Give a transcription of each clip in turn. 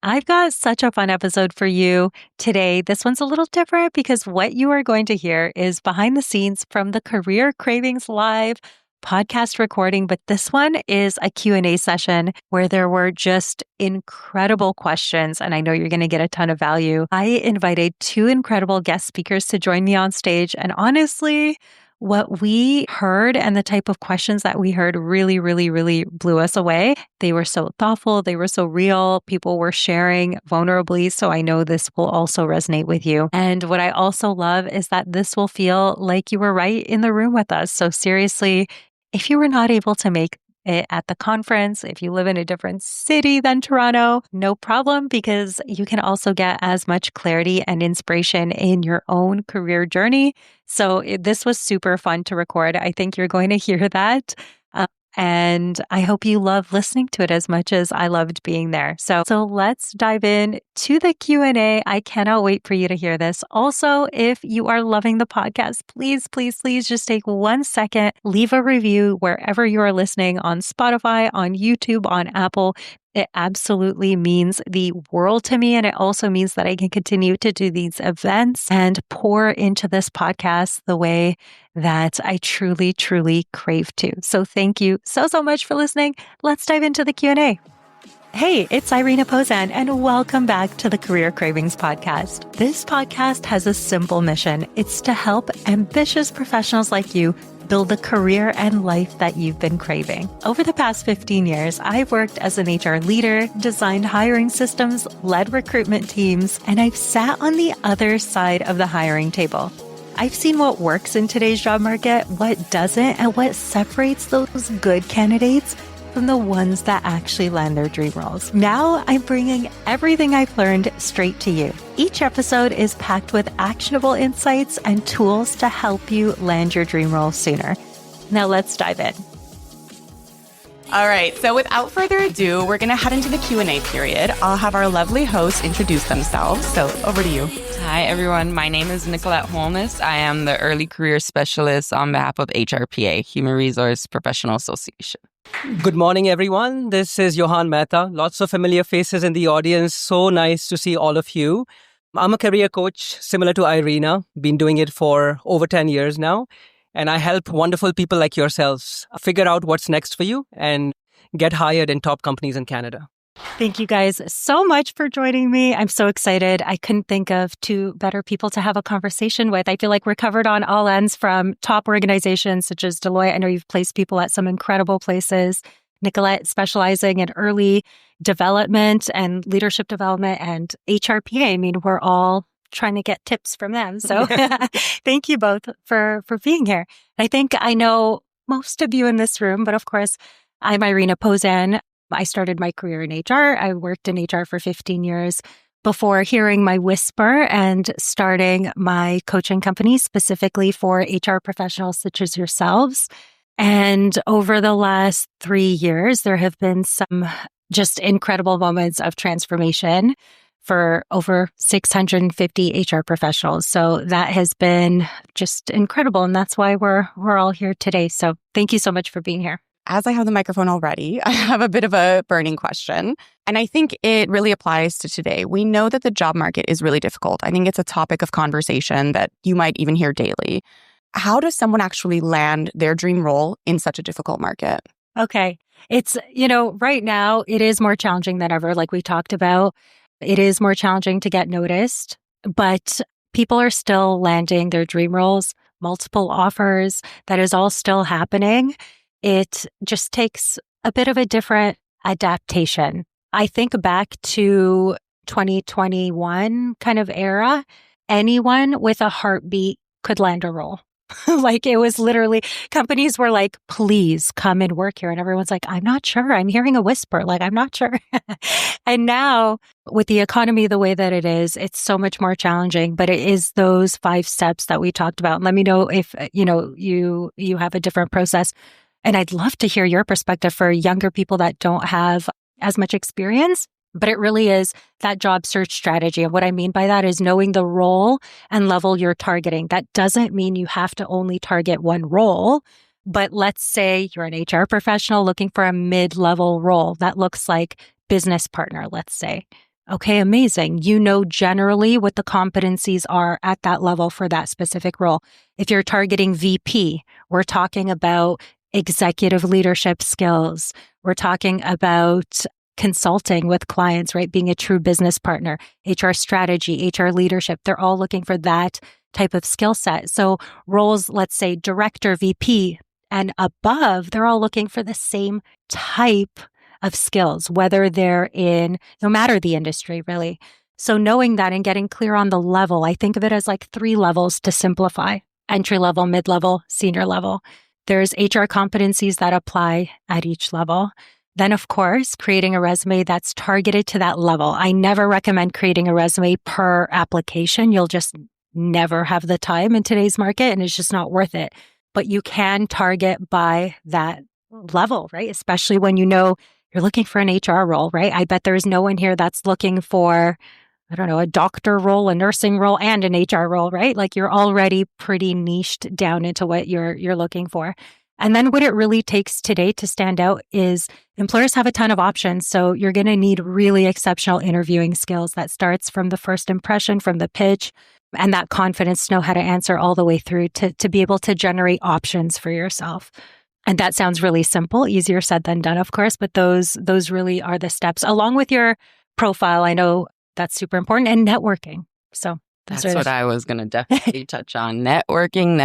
I've got such a fun episode for you today. This one's a little different because what you are going to hear is behind the scenes from the Career Cravings Live podcast recording, but this one is a Q&A session where there were just incredible questions, and I know you're going to get a ton of value. I invited two incredible guest speakers to join me on stage, and honestly, what we heard and the type of questions that we heard really blew us away. They were so thoughtful. They were so real. People were sharing vulnerably. So I know this will also resonate with you. And what I also love is that this will feel like you were right in the room with us. So seriously, if you were not able to make it at the conference, if you live in a different city than Toronto, no problem, because you can also get as much clarity and inspiration in your own career journey. So this was super fun to record. I think you're going to hear that. And I hope you love listening to it as much as I loved being there. So let's dive in to the Q&A. I cannot wait for you to hear this. Also, if you are loving the podcast, please just take 1 second, leave a review wherever you are listening, on Spotify, on YouTube, on Apple. It absolutely means the world to me. And it also means that I can continue to do these events and pour into this podcast the way that I truly crave to. So thank you so much for listening. Let's dive into the Q&A. Hey, it's Irina Pozan, and welcome back to the Career Cravings podcast. This podcast has a simple mission. It's to help ambitious professionals like you build the career and life that you've been craving. Over the past 15 years, I've worked as an HR leader, designed hiring systems, led recruitment teams, and I've sat on the other side of the hiring table. I've seen what works in today's job market, what doesn't, and what separates those good candidates from the ones that actually land their dream roles. Now I'm bringing everything I've learned straight to you. Each episode is packed with actionable insights and tools to help you land your dream role sooner. Now let's dive in. All right, so without further ado, we're going to head into the Q&A period. I'll have our lovely hosts introduce themselves. So over to you. Hi, everyone. My name is Nicolette Holness. I am the Early Career Specialist on behalf of HRPA, Human Resource Professional Association. Good morning, everyone. This is Johan Mehta. Lots of familiar faces in the audience. So nice to see all of you. I'm a career coach similar to Irina. Been doing it for over 10 years now. And I help wonderful people like yourselves figure out what's next for you and get hired in top companies in Canada. Thank you guys so much for joining me. I'm so excited. I couldn't think of two better people to have a conversation with. I feel like we're covered on all ends, from top organizations such as Deloitte. I know you've placed people at some incredible places. Nicolette specializing in early development and leadership development, and HRPA. I mean, we're all trying to get tips from them. So thank you both for being here. I think I know most of you in this room, but of course, I'm Irina Pozan. I started my career in HR. I worked in HR for 15 years before hearing my whisper and starting my coaching company specifically for HR professionals such as yourselves. And over the last 3 years, there have been some just incredible moments of transformation for over 650 HR professionals. So that has been just incredible. And that's why we're all here today. So thank you so much for being here. As I have the microphone already, I have a bit of a burning question. And I think it really applies to today. We know that the job market is really difficult. I think it's a topic of conversation that you might even hear daily. How does someone actually land their dream role in such a difficult market? Okay. It's, right now it is more challenging than ever. Like we talked about, it is more challenging to get noticed, but people are still landing their dream roles, multiple offers. That is all still happening. It just takes a bit of a different adaptation. I think back to 2021 kind of era, anyone with a heartbeat could land a role. Like it was literally, companies were like, please come and work here. And everyone's like, I'm not sure. I'm hearing a whisper. Like, I'm not sure. And now with the economy the way that it is, it's so much more challenging, but it is those 5 steps that we talked about. And let me know if, you have a different process. And I'd love to hear your perspective for younger people that don't have as much experience. But it really is that job search strategy. And what I mean by that is knowing the role and level you're targeting. That doesn't mean you have to only target one role. But let's say you're an HR professional looking for a mid-level role. That looks like business partner, let's say. Okay, amazing. You know generally what the competencies are at that level for that specific role. If you're targeting VP, we're talking about executive leadership skills. We're talking about consulting with clients, right? Being a true business partner, HR strategy, HR leadership. They're all looking for that type of skill set. So roles, let's say director, VP, and above, they're all looking for the same type of skills, whether they're in, no matter the industry, really. So knowing that and getting clear on the level, I think of it as like 3 levels to simplify: entry level, mid level, senior level. There's HR competencies that apply at each level. Then, of course, creating a resume that's targeted to that level. I never recommend creating a resume per application. You'll just never have the time in today's market, and it's just not worth it. But you can target by that level, right? Especially when you know you're looking for an HR role, right? I bet there's no one here that's looking for, I don't know, a doctor role, a nursing role, and an HR role, right? Like you're already pretty niched down into what you're looking for. And then what it really takes today to stand out is employers have a ton of options. So you're going to need really exceptional interviewing skills. That starts from the first impression, from the pitch, and that confidence to know how to answer all the way through to be able to generate options for yourself. And that sounds really simple, easier said than done, of course, but those really are the steps along with your profile. I know that's super important, and networking. So that's what I was going to definitely touch on. Networking.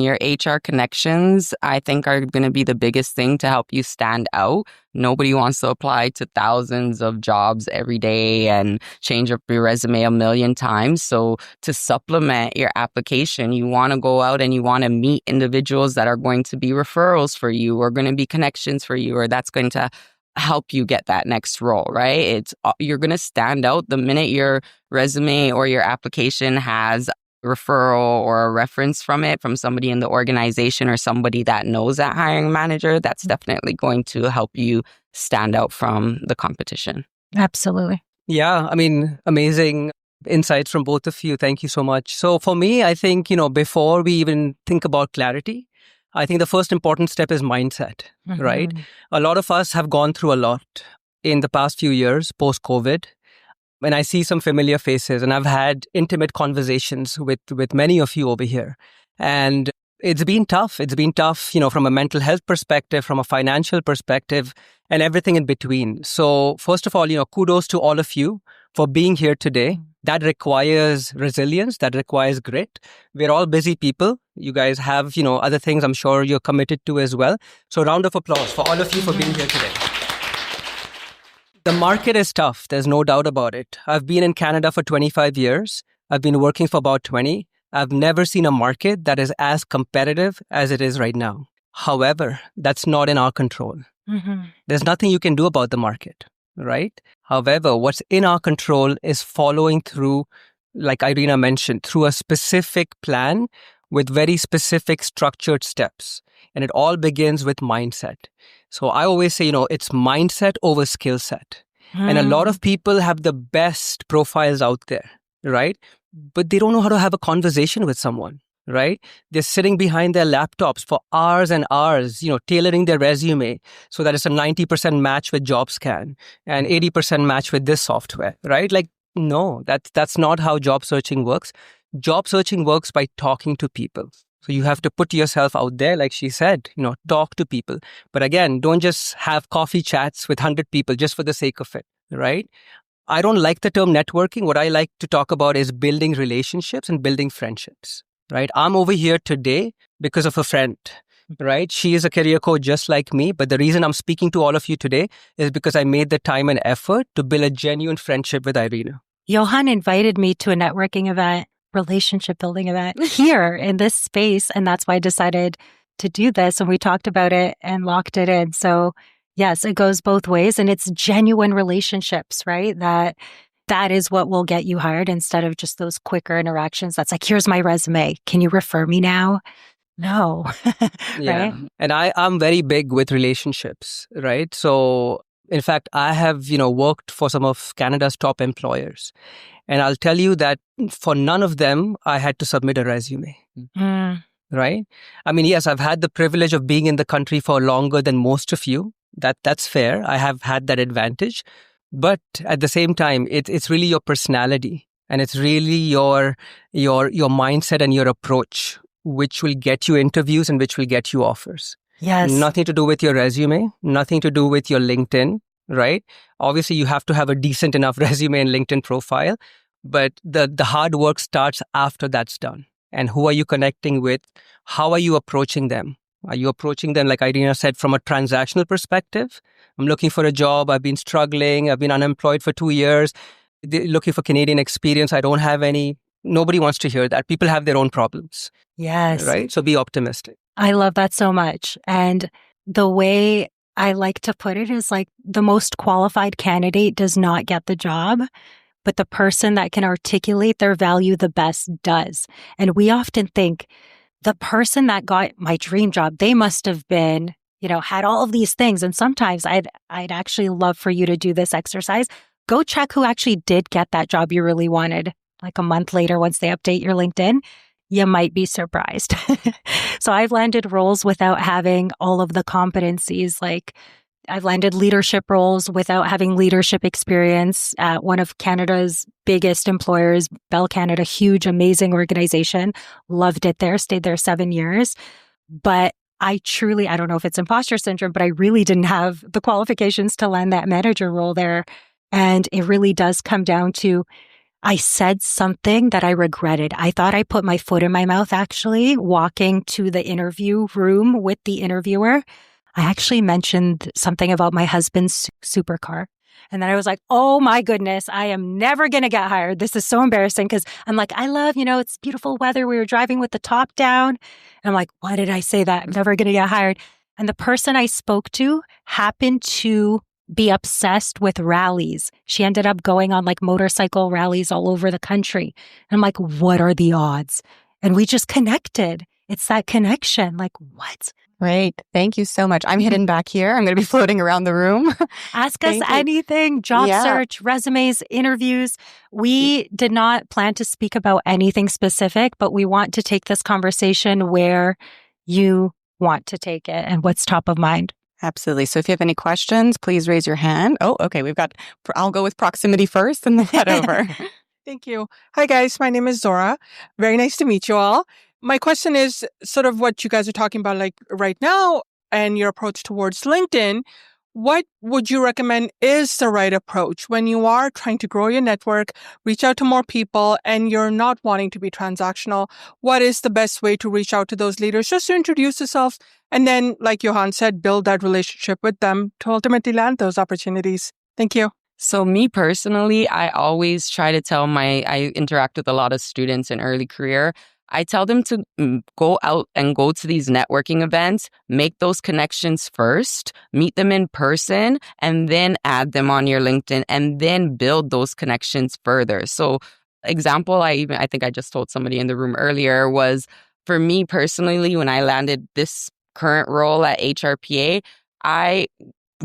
Your HR connections, I think, are going to be the biggest thing to help you stand out. Nobody wants to apply to thousands of jobs every day and change up your resume a million times. So to supplement your application, you want to go out and you want to meet individuals that are going to be referrals for you, or going to be connections for you, or that's going to help you get that next role, right? You're going to stand out the minute your resume or your application has a referral or a reference from somebody in the organization or somebody that knows that hiring manager. That's definitely going to help you stand out from the competition. Absolutely. Yeah, I mean, amazing insights from both of you. Thank you so much. So for me, I think, before we even think about clarity, I think the first important step is mindset, right? A lot of us have gone through a lot in the past few years, post-COVID. And I see some familiar faces, and I've had intimate conversations with many of you over here. And it's been tough. It's been tough, from a mental health perspective, from a financial perspective, and everything in between. So first of all, kudos to all of you for being here today. That requires resilience. That requires grit. We're all busy people. You guys have, other things I'm sure you're committed to as well. So round of applause for all of you for being here today. The market is tough. There's no doubt about it. I've been in Canada for 25 years. I've been working for about 20. I've never seen a market that is as competitive as it is right now. However, that's not in our control. There's nothing you can do about the market, right? However, what's in our control is following through, like Irina mentioned, through a specific plan with very specific structured steps. And it all begins with mindset. So I always say, it's mindset over skill set. And a lot of people have the best profiles out there, right? But they don't know how to have a conversation with someone, right? They're sitting behind their laptops for hours and hours, tailoring their resume so that it's a 90% match with JobScan and 80% match with this software, right? Like, no, that's not how job searching works. Job searching works by talking to people. So you have to put yourself out there, like she said, talk to people. But again, don't just have coffee chats with 100 people just for the sake of it, right? I don't like the term networking. What I like to talk about is building relationships and building friendships, right? I'm over here today because of a friend, right? She is a career coach just like me. But the reason I'm speaking to all of you today is because I made the time and effort to build a genuine friendship with Irina. Johan invited me to a networking event, relationship building event here in this space. And that's why I decided to do this. And we talked about it and locked it in. So yes, it goes both ways, and it's genuine relationships, right? That is what will get you hired instead of just those quicker interactions. That's like, here's my resume. Can you refer me now? No. Yeah. Right? And I'm very big with relationships, right? So in fact, I have, worked for some of Canada's top employers. And I'll tell you that for none of them, I had to submit a resume. Right? I mean, yes, I've had the privilege of being in the country for longer than most of you. That's fair. I have had that advantage. But at the same time, it's really your personality and it's really your mindset and your approach, which will get you interviews and which will get you offers. Yes. Nothing to do with your resume, nothing to do with your LinkedIn, right? Obviously, you have to have a decent enough resume and LinkedIn profile, but the hard work starts after that's done. And who are you connecting with? How are you approaching them? Are you approaching them, like Irina said, from a transactional perspective? I'm looking for a job. I've been struggling. I've been unemployed for 2 years. They're looking for Canadian experience. I don't have any. Nobody wants to hear that. People have their own problems. Yes. Right? So be optimistic. I love that so much. And the way I like to put it is like the most qualified candidate does not get the job, but the person that can articulate their value the best does. And we often think the person that got my dream job, they must have been, had all of these things. And sometimes I'd actually love for you to do this exercise. Go check who actually did get that job you really wanted. Like a month later, once they update your LinkedIn, you might be surprised. So I've landed roles without having all of the competencies. Like I've landed leadership roles without having leadership experience at one of Canada's biggest employers, Bell Canada, huge, amazing organization. Loved it there, stayed there 7 years. But I don't know if it's imposter syndrome, but I really didn't have the qualifications to land that manager role there. And it really does come down to, I said something that I regretted. I thought I put my foot in my mouth, actually, walking to the interview room with the interviewer. I actually mentioned something about my husband's supercar. And then I was like, oh my goodness, I am never going to get hired. This is so embarrassing because I'm like, I love, it's beautiful weather. We were driving with the top down. And I'm like, why did I say that? I'm never going to get hired. And the person I spoke to happened to be obsessed with rallies. She ended up going on like motorcycle rallies all over the country. And I'm like, what are the odds? And we just connected. It's that connection. Like, what? Great. Thank you so much. I'm hidden back here. I'm going to be floating around the room. Ask us anything, job search, resumes, interviews. We did not plan to speak about anything specific, but we want to take this conversation where you want to take it and what's top of mind. Absolutely. So if you have any questions, please raise your hand. Oh, okay. I'll go with proximity first and then head over. Thank you. Hi, guys. My name is Zora. Very nice to meet you all. My question is sort of what you guys are talking about like right now and your approach towards LinkedIn. What would you recommend is the right approach when you are trying to grow your network, reach out to more people, and you're not wanting to be transactional? What is the best way to reach out to those leaders just to introduce yourself and then, like Johan said, build that relationship with them to ultimately land those opportunities? Thank you. So me personally, I always try to I interact with a lot of students in early career. I tell them to go out and go to these networking events, make those connections first, meet them in person, and then add them on your LinkedIn and then build those connections further. So example, I think I just told somebody in the room earlier was for me personally, when I landed this current role at HRPA, I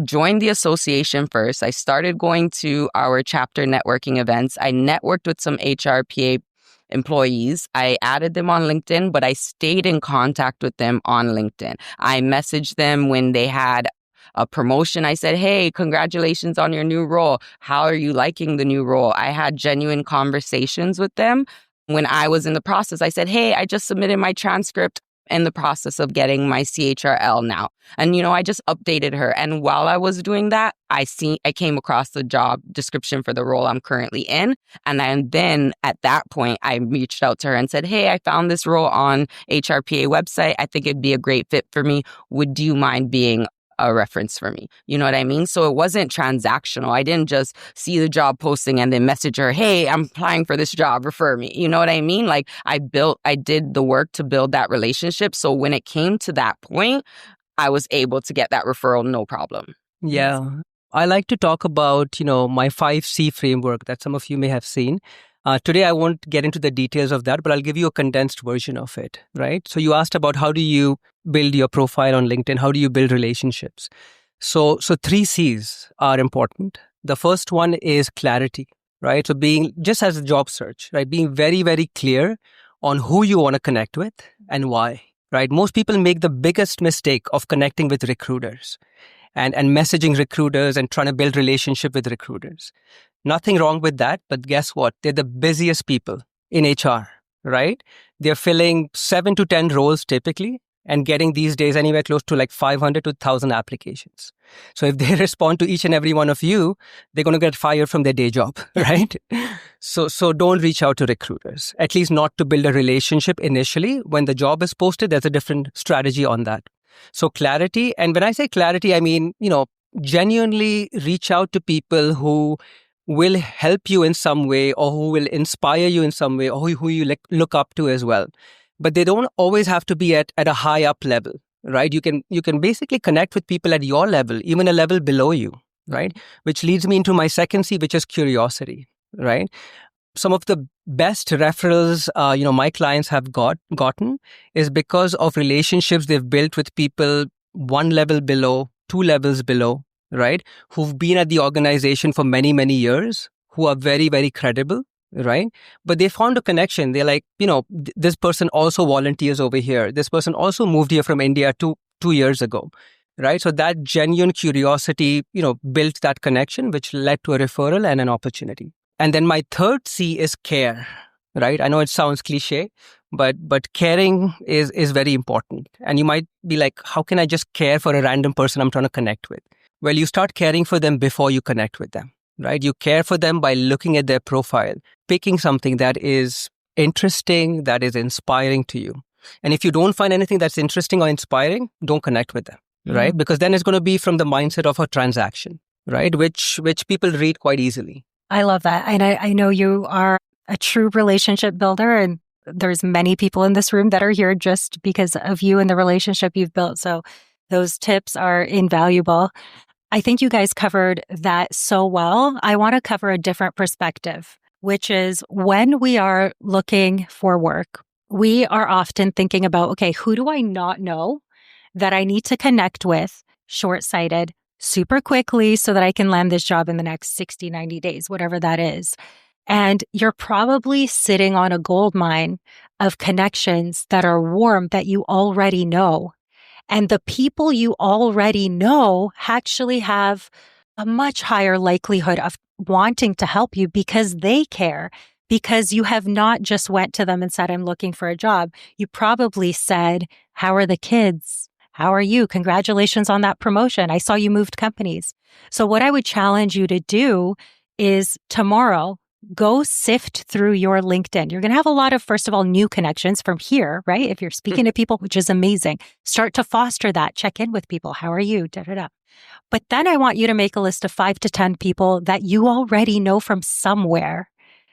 joined the association first. I started going to our chapter networking events. I networked with some HRPA employees. I added them on LinkedIn, but I stayed in contact with them on LinkedIn. I messaged them when they had a promotion. I said, hey, congratulations on your new role. How are you liking the new role? I had genuine conversations with them. When I was in the process, I said, hey, I just submitted my transcript in the process of getting my CHRL now. And, I just updated her. And while I was doing that, I came across the job description for the role I'm currently in. And then at that point, I reached out to her and said, hey, I found this role on HRPA website. I think it'd be a great fit for me. Would you mind being a reference for me? You know what I mean? So it wasn't transactional. I didn't just see the job posting and then message her, hey, I'm applying for this job, refer me. You know what I mean? Like I did the work to build that relationship. So when it came to that point, I was able to get that referral, no problem. Yeah. I like to talk about, my 5C framework that some of you may have seen. Today, I won't get into the details of that, but I'll give you a condensed version of it, right? So you asked about how do you build your profile on LinkedIn? How do you build relationships? So 3 C's are important. The first one is clarity, right? So being, just as a job search, right? Being very, very clear on who you want to connect with and why, right? Most people make the biggest mistake of connecting with recruiters. and messaging recruiters and trying to build relationship with recruiters. Nothing wrong with that, but guess what? They're the busiest people in HR, right? They're filling 7 to 10 roles typically and getting these days anywhere close to like 500 to 1,000 applications. So if they respond to each and every one of you, they're going to get fired from their day job, right? So don't reach out to recruiters, at least not to build a relationship initially. When the job is posted, there's a different strategy on that. So clarity. And when I say clarity, I mean, genuinely reach out to people who will help you in some way, or who will inspire you in some way, or who you look up to as well. But they don't always have to be at a high up level, right? You can basically connect with people at your level, even a level below you, right? Which leads me into my second C, which is curiosity, right? Some of the best referrals, my clients have gotten is because of relationships they've built with people one level below, 2 levels below, right? Who've been at the organization for many, many years, who are very, very credible, right? But they found a connection. They're like, this person also volunteers over here. This person also moved here from India 2 years ago, right? So that genuine curiosity, built that connection, which led to a referral and an opportunity. And then my third C is care, right? I know it sounds cliche, but caring is very important. And you might be like, how can I just care for a random person I'm trying to connect with? Well, you start caring for them before you connect with them, right? You care for them by looking at their profile, picking something that is interesting, that is inspiring to you. And if you don't find anything that's interesting or inspiring, don't connect with them, right? Because then it's going to be from the mindset of a transaction, right? Which people read quite easily. I love that. And I know you are a true relationship builder, and there's many people in this room that are here just because of you and the relationship you've built. So those tips are invaluable. I think you guys covered that so well. I want to cover a different perspective, which is when we are looking for work, we are often thinking about, okay, who do I not know that I need to connect with, short-sighted, super quickly so that I can land this job in the next 60, 90 days, whatever that is. And you're probably sitting on a gold mine of connections that are warm that you already know. And the people you already know actually have a much higher likelihood of wanting to help you because they care, because you have not just went to them and said, I'm looking for a job. You probably said, how are the kids? How are you? Congratulations on that promotion. I saw you moved companies. So what I would challenge you to do is tomorrow, go sift through your LinkedIn. You're going to have a lot of, first of all, new connections from here, right? If you're speaking to people, which is amazing, start to foster that. Check in with people. How are you? But then I want you to make a list of 5 to 10 people that you already know from somewhere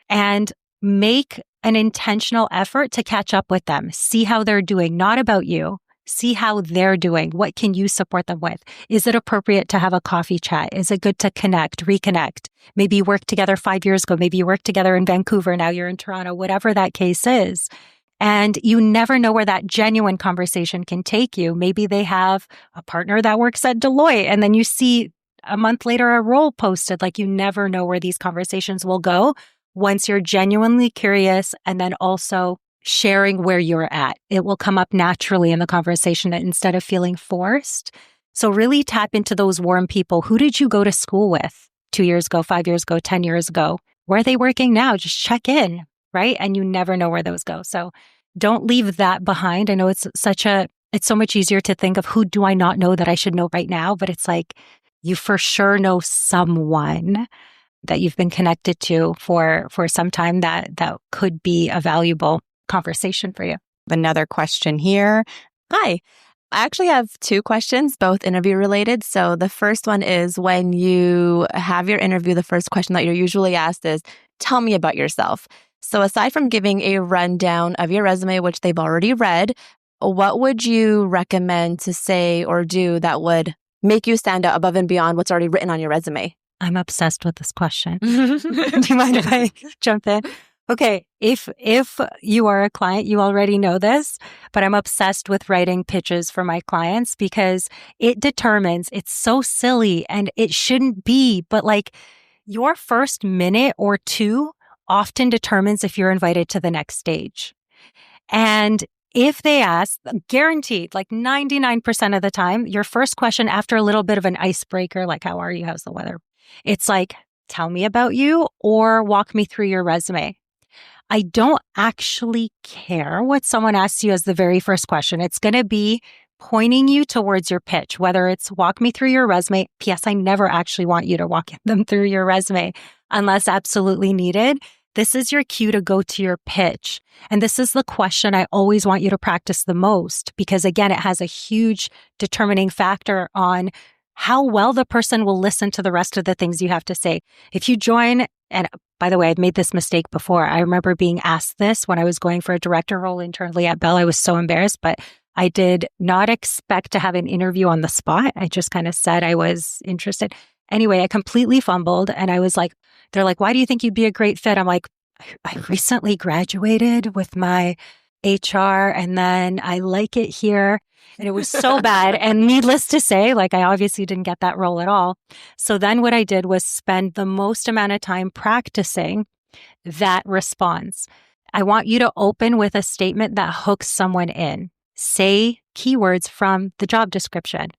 and make an intentional effort to catch up with them. See how they're doing, not about you. See how they're doing. What can you support them with? Is it appropriate to have a coffee chat? Is it good to connect, reconnect? Maybe you worked together 5 years ago. Maybe you worked together in Vancouver. Now you're in Toronto, whatever that case is. And you never know where that genuine conversation can take you. Maybe they have a partner that works at Deloitte, and then you see a month later a role posted. Like, you never know where these conversations will go once you're genuinely curious and then also sharing where you're at. It will come up naturally in the conversation instead of feeling forced. So really tap into those warm people. Who did you go to school with 2 years ago, 5 years ago, 10 years ago? Where are they working now? Just check in, right? And you never know where those go. So don't leave that behind. I know it's so much easier to think of who do I not know that I should know right now, but it's like you for sure know someone that you've been connected to for some time that could be a valuable conversation for you. Another question here. Hi. I actually have 2 questions, both interview related. So the first one is, when you have your interview, the first question that you're usually asked is, tell me about yourself. So aside from giving a rundown of your resume, which they've already read, what would you recommend to say or do that would make you stand out above and beyond what's already written on your resume? I'm obsessed with this question. Do you mind if I jump in? Okay, if you are a client, you already know this, but I'm obsessed with writing pitches for my clients because it determines, it's so silly and it shouldn't be, but like your first minute or 2 often determines if you're invited to the next stage. And If they ask, guaranteed, like 99% of the time, your first question after a little bit of an icebreaker, like, how are you? How's the weather? It's like, tell me about you or walk me through your resume. I don't actually care what someone asks you as the very first question. It's going to be pointing you towards your pitch, whether it's walk me through your resume. P.S. I never actually want you to walk them through your resume unless absolutely needed. This is your cue to go to your pitch. And this is the question I always want you to practice the most because, again, it has a huge determining factor on how well the person will listen to the rest of the things you have to say. If you join, and by the way, I've made this mistake before. I remember being asked this when I was going for a director role internally at Bell. I was so embarrassed, but I did not expect to have an interview on the spot. I just kind of said I was interested. Anyway, I completely fumbled and I was like, they're like, why do you think you'd be a great fit? I'm like, I recently graduated with my HR and then I like it here. And it was so bad. And needless to say, like I obviously didn't get that role at all. So then what I did was spend the most amount of time practicing that response. I want you to open with a statement that hooks someone in. Say keywords from the job description.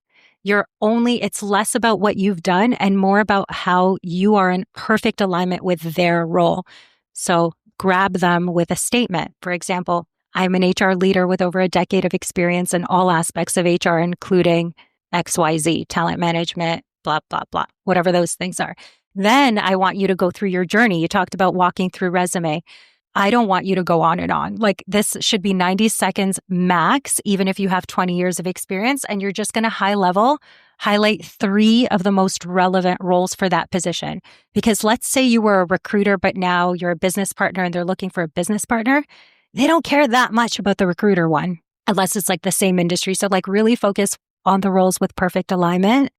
It's less about what you've done and more about how you are in perfect alignment with their role. So grab them with a statement. For example, I'm an HR leader with over a decade of experience in all aspects of HR, including XYZ, talent management, blah, blah, blah, whatever those things are. Then I want you to go through your journey. You talked about walking through resume. I don't want you to go on and on. Like this should be 90 seconds max, even if you have 20 years of experience, and you're just going to highlight 3 of the most relevant roles for that position. Because let's say you were a recruiter, but now you're a business partner and they're looking for a business partner. They don't care that much about the recruiter one, unless it's like the same industry. So like really focus on the roles with perfect alignment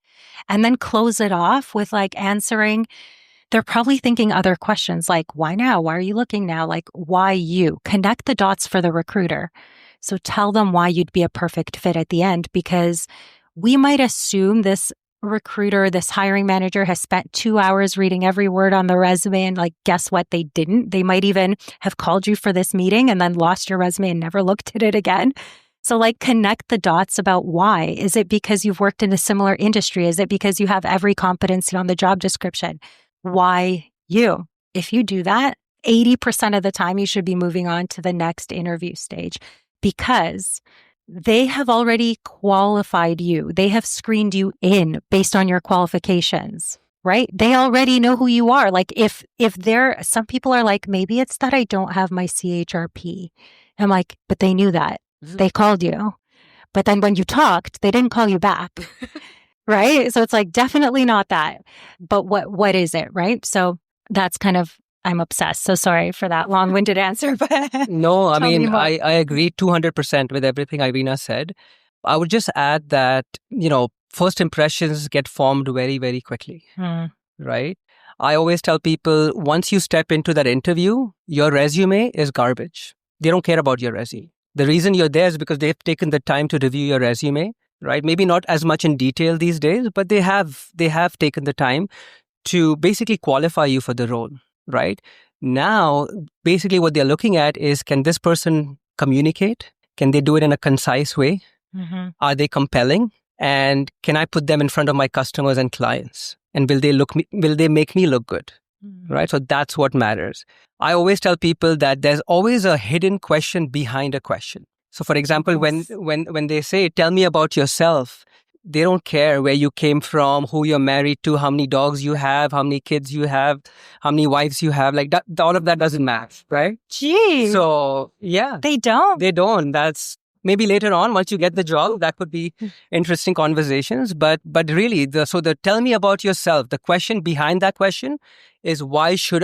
and then close it off with like answering. They're probably thinking other questions like, why now? Why are you looking now? Like, why you? Connect the dots for the recruiter. So tell them why you'd be a perfect fit at the end, because we might assume this recruiter, this hiring manager has spent 2 hours reading every word on the resume and like, guess what? They didn't. They might even have called you for this meeting and then lost your resume and never looked at it again. So like connect the dots about why. Is it because you've worked in a similar industry? Is it because you have every competency on the job description? Why you? If you do that, 80% of the time you should be moving on to the next interview stage because they have already qualified you. They have screened you in based on your qualifications, right? They already know who you are. Like if some people are like, maybe it's that I don't have my CHRP. I'm like, but they knew that. They called you. But then when you talked, they didn't call you back. Right? So it's like, definitely not that. But what is it? Right? So that's kind of, I'm obsessed. So sorry for that long-winded answer. But no, I mean, I agree 200% with everything Irina said. I would just add that, first impressions get formed very, very quickly. Right? I always tell people, once you step into that interview, your resume is garbage. They don't care about your resume. The reason you're there is because they've taken the time to review your resume, right? Maybe not as much in detail these days, but they have taken the time to basically qualify you for the role, right? Now, basically what they're looking at is, can this person communicate? Can they do it in a concise way? Mm-hmm. Are they compelling? And can I put them in front of my customers and clients? And will they make me look good? Right? So that's what matters. I always tell people that there's always a hidden question behind a question. So for example, when they say, tell me about yourself, they don't care where you came from, who you're married to, how many dogs you have, how many kids you have, how many wives you have. Like that, all of that doesn't matter, right? Gee. So yeah. They don't? They don't. That's maybe later on, once you get the job, that could be interesting conversations. But really, the tell me about yourself. The question behind that question is why should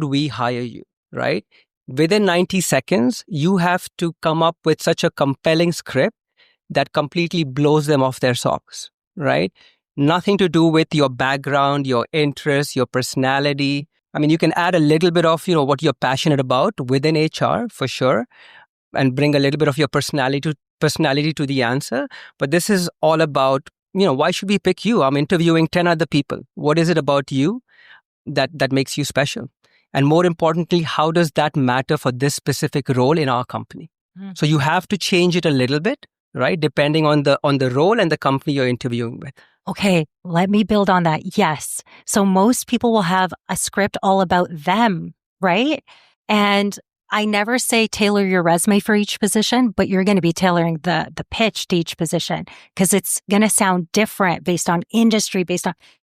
we hire you, right? Within 90 seconds, you have to come up with such a compelling script that completely blows them off their socks, right? Nothing to do with your background, your interests, your personality. I mean, you can add a little bit of, what you're passionate about within HR for sure, and bring a little bit of your personality to the answer. But this is all about, why should we pick you? I'm interviewing 10 other people. What is it about you that makes you special? And more importantly, how does that matter for this specific role in our company? So you have to change it a little bit, right? Depending on the role and the company you're interviewing with. Okay, let me build on that. Yes. So most people will have a script all about them, right? And I never say tailor your resume for each position, but you're going to be tailoring the pitch to each position because it's going to sound different based on industry,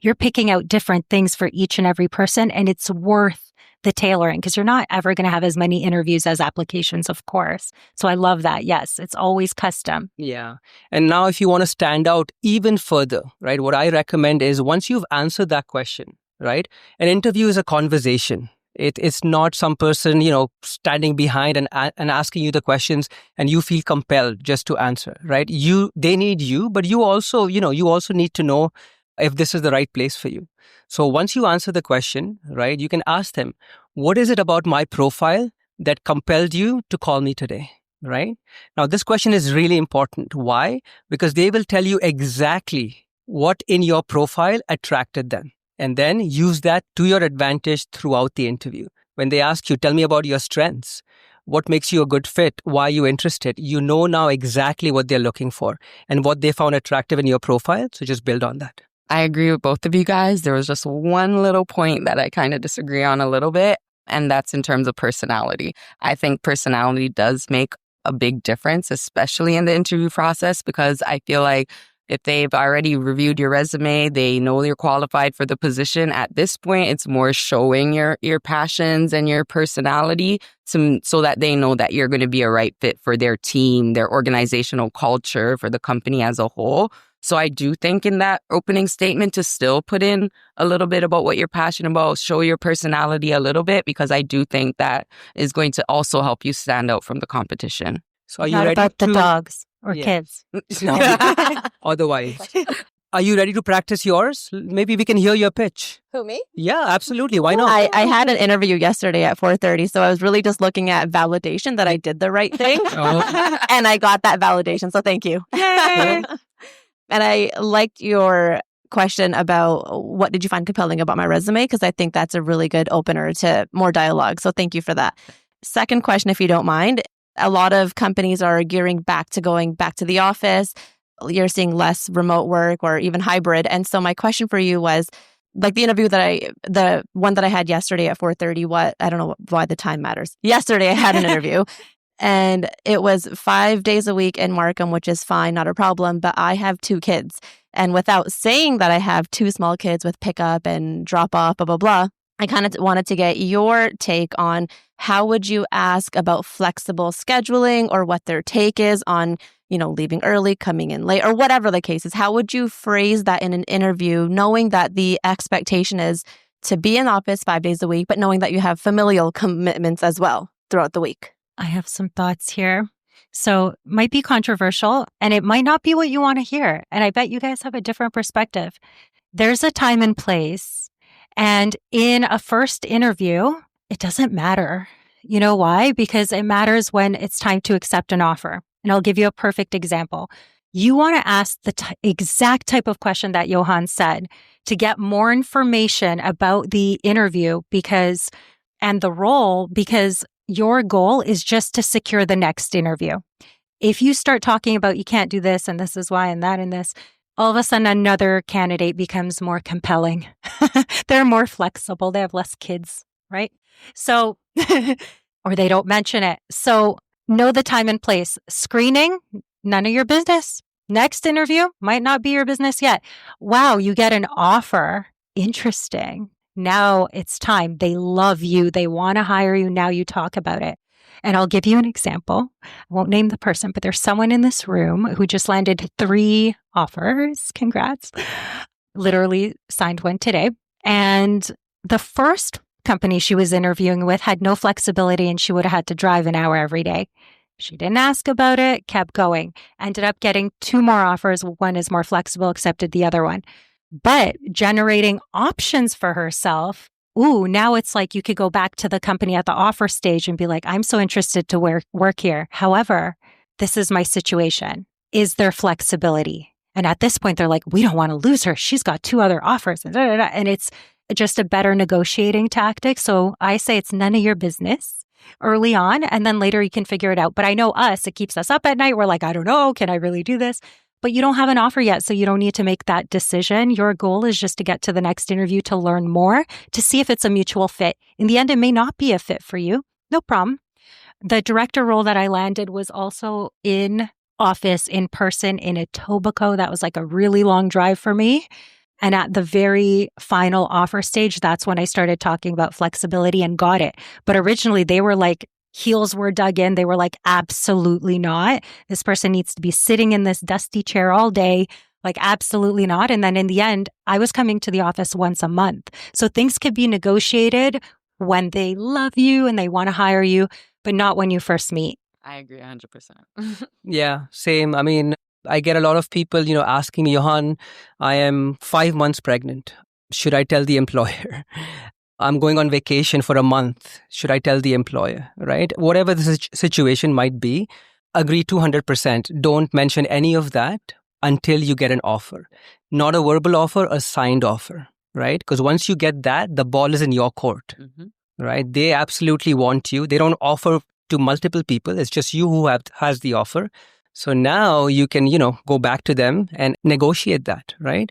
you're picking out different things for each and every person, and it's worth the tailoring because you're not ever going to have as many interviews as applications, of course. So I love that. Yes, it's always custom. Yeah. And now if you want to stand out even further, right, what I recommend is once you've answered that question, right, an interview is a conversation. It's not some person, standing behind and asking you the questions and you feel compelled just to answer, right? They need you, but you also need to know if this is the right place for you. So once you answer the question, right, you can ask them, what is it about my profile that compelled you to call me today, right? Now, this question is really important. Why? Because they will tell you exactly what in your profile attracted them. And then use that to your advantage throughout the interview. When they ask you, tell me about your strengths, what makes you a good fit, why are you interested, you know now exactly what they're looking for and what they found attractive in your profile. So just build on that. I agree with both of you guys. There was just one little point that I kind of disagree on a little bit, and that's in terms of personality. I think personality does make a big difference, especially in the interview process, because I feel like if they've already reviewed your resume, they know you're qualified for the position. At this point, it's more showing your passions and your personality so that they know that you're going to be a right fit for their team, their organizational culture, for the company as a whole. So I do think in that opening statement to still put in a little bit about what you're passionate about, show your personality a little bit, because I do think that is going to also help you stand out from the competition. So are you Not ready about to... the dogs or kids. No. Otherwise. Are you ready to practice yours? Maybe we can hear your pitch. Who, me? Yeah, absolutely. Why not? I had an interview yesterday at 4:30, so I was really just looking at validation that I did the right thing. Oh. And I got that validation, so thank you. Yay! And I liked your question about what did you find compelling about my resume, because I think that's a really good opener to more dialogue. So thank you for that. Second question, if you don't mind. A lot of companies are gearing back to going back to the office. You're seeing less remote work or even hybrid. And so my question for you was, like the one that I had yesterday at 4:30, I don't know why the time matters. Yesterday I had an interview and it was 5 days a week in Markham, which is fine, not a problem. But I have 2 kids. And without saying that I have 2 small kids with pickup and drop off, blah, blah, blah, I kind of wanted to get your take on how would you ask about flexible scheduling or what their take is on, leaving early, coming in late, or whatever the case is. How would you phrase that in an interview, knowing that the expectation is to be in office 5 days a week, but knowing that you have familial commitments as well throughout the week? I have some thoughts here. So might be controversial and it might not be what you want to hear. And I bet you guys have a different perspective. There's a time and place. And in a first interview, it doesn't matter. You know why? Because it matters when it's time to accept an offer. And I'll give you a perfect example. You want to ask the exact type of question that Johan said to get more information about the interview and the role, because your goal is just to secure the next interview. If you start talking about you can't do this and this is why and that and this, all of a sudden another candidate becomes more compelling. They're more flexible. They have less kids, right? So, or they don't mention it. So know the time and place. Screening, none of your business. Next interview might not be your business yet. Wow, you get an offer. Interesting. Now it's time. They love you. They want to hire you. Now you talk about it. And I'll give you an example. I won't name the person, but there's someone in this room who just landed 3 offers. Congrats. Literally signed one today. And the first company she was interviewing with had no flexibility and she would have had to drive an hour every day. She didn't ask about it, kept going. Ended up getting 2 more offers. One is more flexible, accepted the other one. But generating options for herself. Ooh, now it's like you could go back to the company at the offer stage and be like, I'm so interested to work here. However, this is my situation. Is there flexibility? And at this point, they're like, we don't want to lose her. She's got 2 other offers. And it's just a better negotiating tactic. So I say it's none of your business. early on, and then later you can figure it out. But I know it keeps us up at night. We're like, I don't know, can I really do this? But you don't have an offer yet, so you don't need to make that decision. Your goal is just to get to the next interview to learn more, to see if it's a mutual fit. In the end, it may not be a fit for you. No problem. The director role that I landed was also in office, in person, in Etobicoke. That was like a really long drive for me. And at the very final offer stage, that's when I started talking about flexibility and got it. But originally they were like, heels were dug in. They were like, absolutely not. This person needs to be sitting in this dusty chair all day. Like, absolutely not. And then in the end, I was coming to the office once a month. So things could be negotiated when they love you and they want to hire you, but not when you first meet. I agree 100%. Yeah, same. I mean, I get a lot of people, asking me, Johan, I am 5 months pregnant. Should I tell the employer? I'm going on vacation for a month. Should I tell the employer, right? Whatever the situation might be, agree 200%. Don't mention any of that until you get an offer. Not a verbal offer, a signed offer, right? Because once you get that, the ball is in your court, right? They absolutely want you. They don't offer to multiple people. It's just you who has the offer. So now you can, go back to them and negotiate that, right?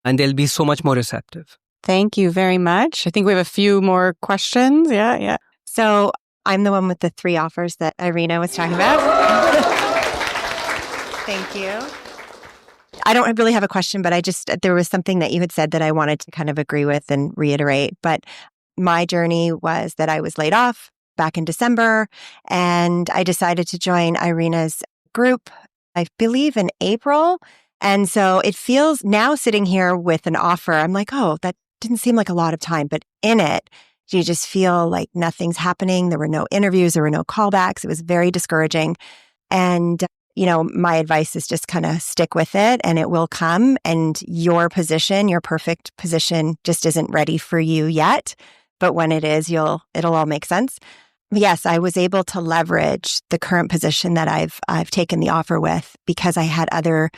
And they'll be so much more receptive. Thank you very much. I think we have a few more questions. Yeah. So I'm the one with the 3 offers that Irina was talking about. Thank you. I don't really have a question, but there was something that you had said that I wanted to kind of agree with and reiterate. But my journey was that I was laid off back in December, and I decided to join Irina's group, I believe in April. And so it feels now sitting here with an offer, I'm like, oh, that didn't seem like a lot of time, but in it, you just feel like nothing's happening. There were no interviews, there were no callbacks. It was very discouraging. And, my advice is just kind of stick with it and it will come. And your perfect position just isn't ready for you yet. But when it is, it'll all make sense. Yes, I was able to leverage the current position that I've taken the offer with because I had other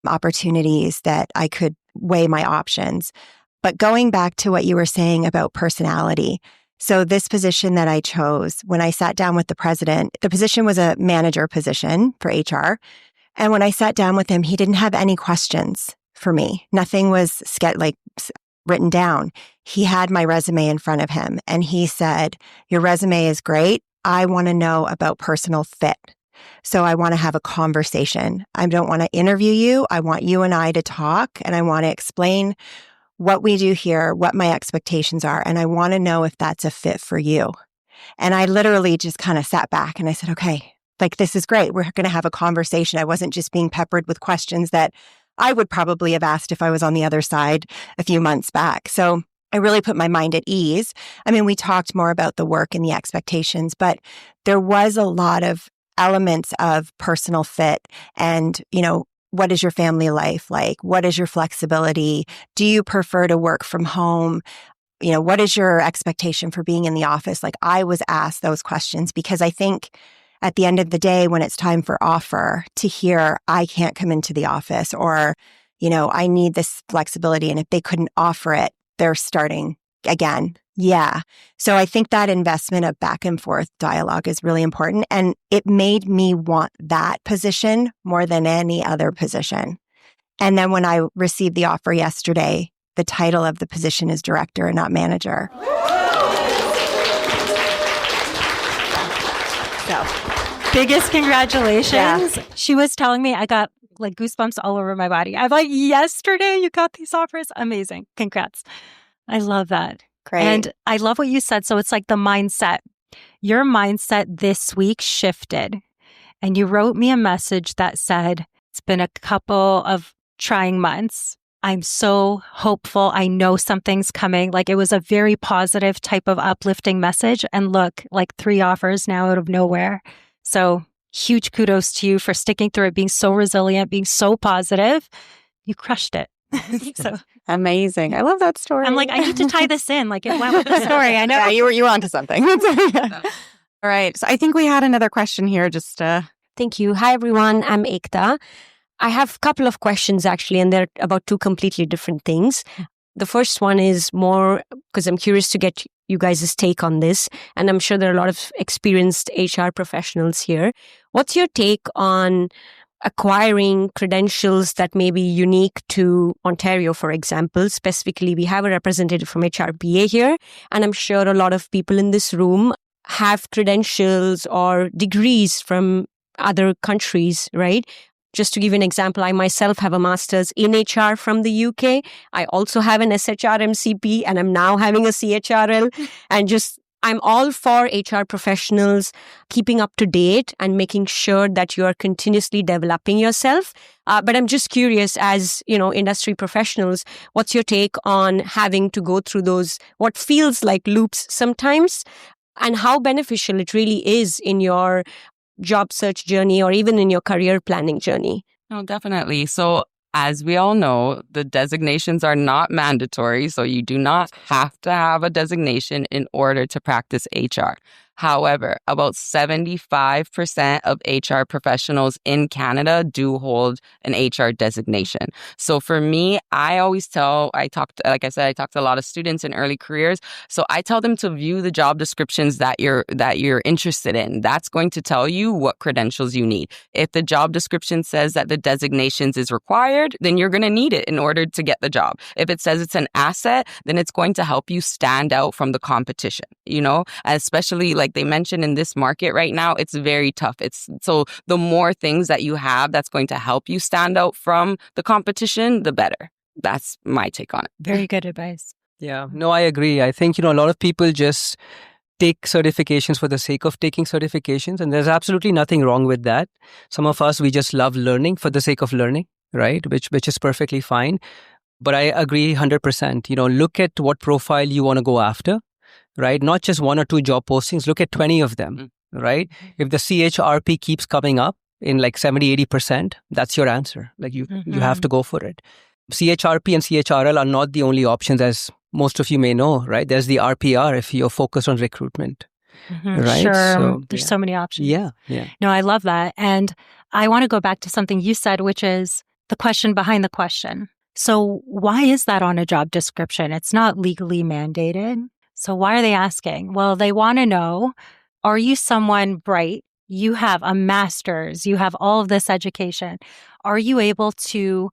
opportunities that I could weigh my options. But going back to what you were saying about personality, so this position that I chose, when I sat down with the president, the position was a manager position for HR. And when I sat down with him, he didn't have any questions for me. Nothing was written down. He had my resume in front of him and he said, your resume is great. I want to know about personal fit. So I want to have a conversation. I don't want to interview you. I want you and I to talk and I want to explain what we do here, what my expectations are. And I want to know if that's a fit for you. And I literally just kind of sat back and I said, okay, this is great. We're going to have a conversation. I wasn't just being peppered with questions that I would probably have asked if I was on the other side a few months back. So I really put my mind at ease. I mean, we talked more about the work and the expectations, but there was a lot of elements of personal fit and, what is your family life like? What is your flexibility? Do you prefer to work from home? What is your expectation for being in the office? I was asked those questions because I think at the end of the day, when it's time for offer, to hear, I can't come into the office or, I need this flexibility. And if they couldn't offer it, they're starting again. Yeah. So I think that investment of back and forth dialogue is really important. And it made me want that position more than any other position. And then when I received the offer yesterday, the title of the position is director and not manager. So biggest congratulations. Yeah. She was telling me I got goosebumps all over my body. I'm like, yesterday you got these offers. Amazing. Congrats. I love that. Great. And I love what you said. So it's like the mindset. Your mindset this week shifted. And you wrote me a message that said, it's been a couple of trying months. I'm so hopeful. I know something's coming. It was a very positive type of uplifting message. And look, 3 offers now out of nowhere. So huge kudos to you for sticking through it, being so resilient, being so positive. You crushed it. So Amazing. I love that story. I'm like, I need to tie this in. It went with the story. I know. Yeah, you were onto something. All right. So I think we had another question here. Thank you. Hi, everyone. I'm Ekta. I have a couple of questions, actually, and they're about 2 completely different things. The first one is more because I'm curious to get you guys' take on this. And I'm sure there are a lot of experienced HR professionals here. What's your take on acquiring credentials that may be unique to Ontario, for example? Specifically, we have a representative from HRBA here, and I'm sure a lot of people in this room have credentials or degrees from other countries, right? Just to give you an example, I myself have a master's in HR from the UK. I also have an SHRM-CP, and I'm now having a CHRL. And I'm all for HR professionals keeping up to date and making sure that you are continuously developing yourself. But I'm just curious, as industry professionals, what's your take on having to go through those what feels like loops sometimes, and how beneficial it really is in your job search journey or even in your career planning journey? No, definitely. So as we all know, the designations are not mandatory. So you do not have to have a designation in order to practice HR. However, about 75% of HR professionals in Canada do hold an HR designation. So for me, I talk to a lot of students in early careers. So I tell them to view the job descriptions that you're interested in. That's going to tell you what credentials you need. If the job description says that the designations is required, then you're going to need it in order to get the job. If it says it's an asset, then it's going to help you stand out from the competition, especially like they mentioned in this market right now, it's very tough. So the more things that you have that's going to help you stand out from the competition, the better. That's my take on it. Very good advice. Yeah, no, I agree. I think, a lot of people just take certifications for the sake of taking certifications, and there's absolutely nothing wrong with that. Some of us, we just love learning for the sake of learning, right? Which is perfectly fine. But I agree 100%. Look at what profile you want to go after. Right? Not just one or two job postings, look at 20 of them, right? If the CHRP keeps coming up in like 70, 80%, that's your answer. Like you have to go for it. CHRP and CHRL are not the only options, as most of you may know, right? There's the RPR if you're focused on recruitment, right? Sure. So, there's so many options. Yeah. No, I love that. And I want to go back to something you said, which is the question behind the question. So why is that on a job description? It's not legally mandated. So why are they asking? Well, they want to know, are you someone bright? You have a master's, you have all of this education. Are you able to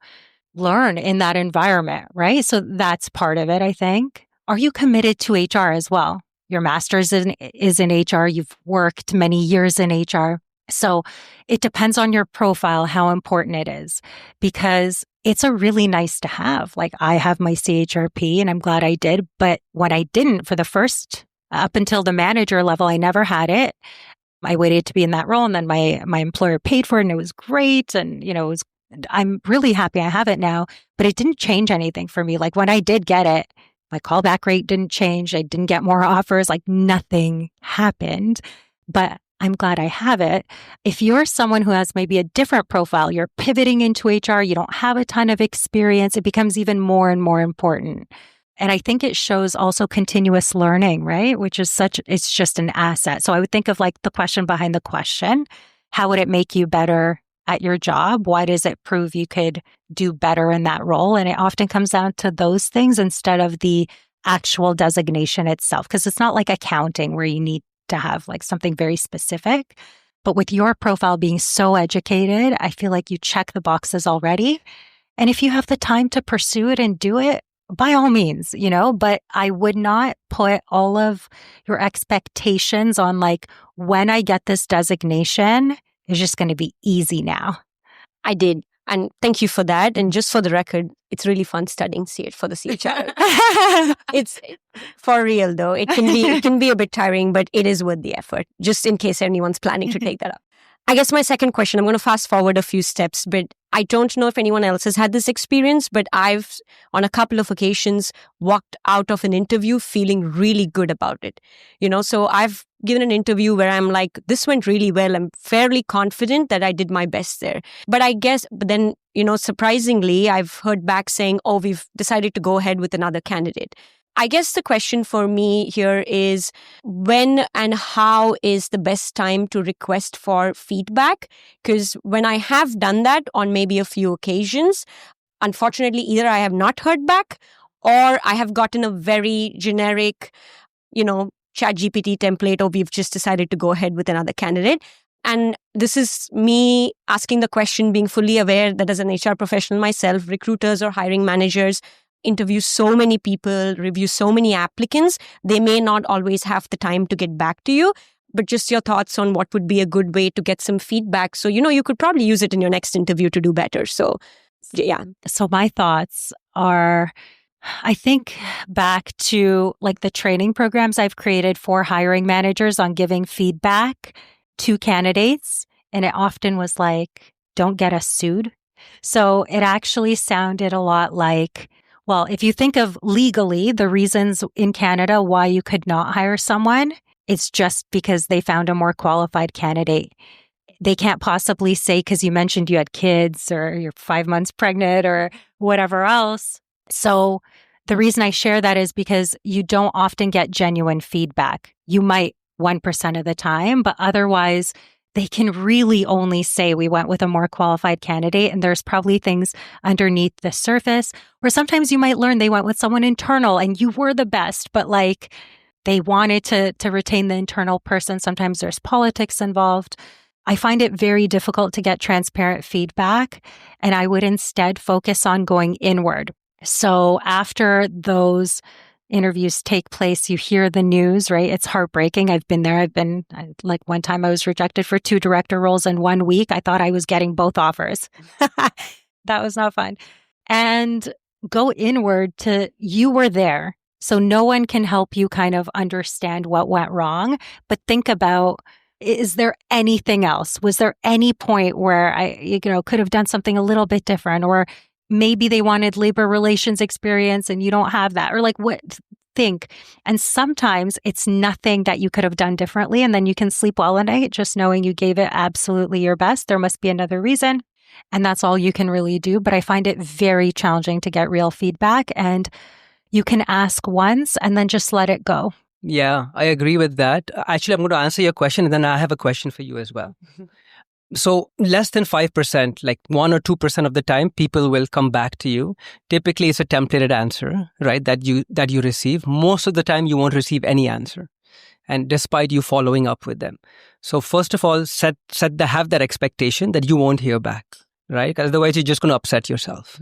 learn in that environment, right? So that's part of it, I think. Are you committed to HR as well? Your master's is in HR. You've worked many years in HR. So it depends on your profile, how important it is, because it's a really nice to have. Like I have my CHRP and I'm glad I did. But when I didn't for the first, up until the manager level, I never had it. I waited to be in that role, and then my employer paid for it and it was great. And, I'm really happy I have it now, but it didn't change anything for me. Like when I did get it, my callback rate didn't change. I didn't get more offers, like nothing happened, but I'm glad I have it. If you're someone who has maybe a different profile, you're pivoting into HR, you don't have a ton of experience, it becomes even more and more important. And I think it shows also continuous learning, right? Which is it's just an asset. So I would think of like the question behind the question. How would it make you better at your job? Why does it prove you could do better in that role? And it often comes down to those things instead of the actual designation itself, because it's not like accounting where you need to have like something very specific. But with your profile being so educated, I feel like you check the boxes already. And if you have the time to pursue it and do it, by all means, but I would not put all of your expectations on like, when I get this designation, it's just going to be easy now. I did. And thank you for that. And just for the record, it's really fun studying for the CHR. It's for real though. It can be a bit tiring, but it is worth the effort, just in case anyone's planning to take that up. I guess my second question, I'm going to fast forward a few steps, but I don't know if anyone else has had this experience, but I've, on a couple of occasions, walked out of an interview feeling really good about it. So I've given an interview where I'm like, this went really well. I'm fairly confident that I did my best there. But then, surprisingly, I've heard back saying, oh, we've decided to go ahead with another candidate. I guess the question for me here is, when and how is the best time to request for feedback? Because when I have done that on maybe a few occasions, unfortunately, either I have not heard back or I have gotten a very generic, ChatGPT template, or we've just decided to go ahead with another candidate. And this is me asking the question, being fully aware that as an HR professional myself, recruiters or hiring managers interview so many people, review so many applicants. They may not always have the time to get back to you, but just your thoughts on what would be a good way to get some feedback. So, you could probably use it in your next interview to do better. So, yeah. So my thoughts are, I think back to like the training programs I've created for hiring managers on giving feedback to candidates. And it often was like, don't get us sued. So it actually sounded a lot like, well, if you think of legally the reasons in Canada why you could not hire someone, it's just because they found a more qualified candidate. They can't possibly say because you mentioned you had kids or you're 5 months pregnant or whatever else. So the reason I share that is because you don't often get genuine feedback. You might 1% of the time, but otherwise they can really only say we went with a more qualified candidate, and there's probably things underneath the surface. Or sometimes you might learn they went with someone internal and you were the best, but like they wanted to retain the internal person. Sometimes there's politics involved. I find it very difficult to get transparent feedback, and I would instead focus on going inward. So after those interviews take place, you hear the news, right? It's heartbreaking. I've been there. Like one time I was rejected for 2 director roles in 1 week. I thought I was getting both offers. That was not fun. And go inward to you were there. So no one can help you kind of understand what went wrong, but think about, is there anything else? Was there any point where I, could have done something a little bit different, or maybe they wanted labor relations experience and you don't have that, or like what, think. And sometimes it's nothing that you could have done differently. And then you can sleep well at night, just knowing you gave it absolutely your best. There must be another reason. And that's all you can really do. But I find it very challenging to get real feedback, and you can ask once and then just let it go. Yeah, I agree with that. Actually, I'm going to answer your question, and then I have a question for you as well. So less than 5%, like 1 or 2% of the time, people will come back to you. Typically, it's a templated answer, right? That you receive. Most of the time, you won't receive any answer, and despite you following up with them. So first of all, have that expectation that you won't hear back, right? Because otherwise, you're just going to upset yourself,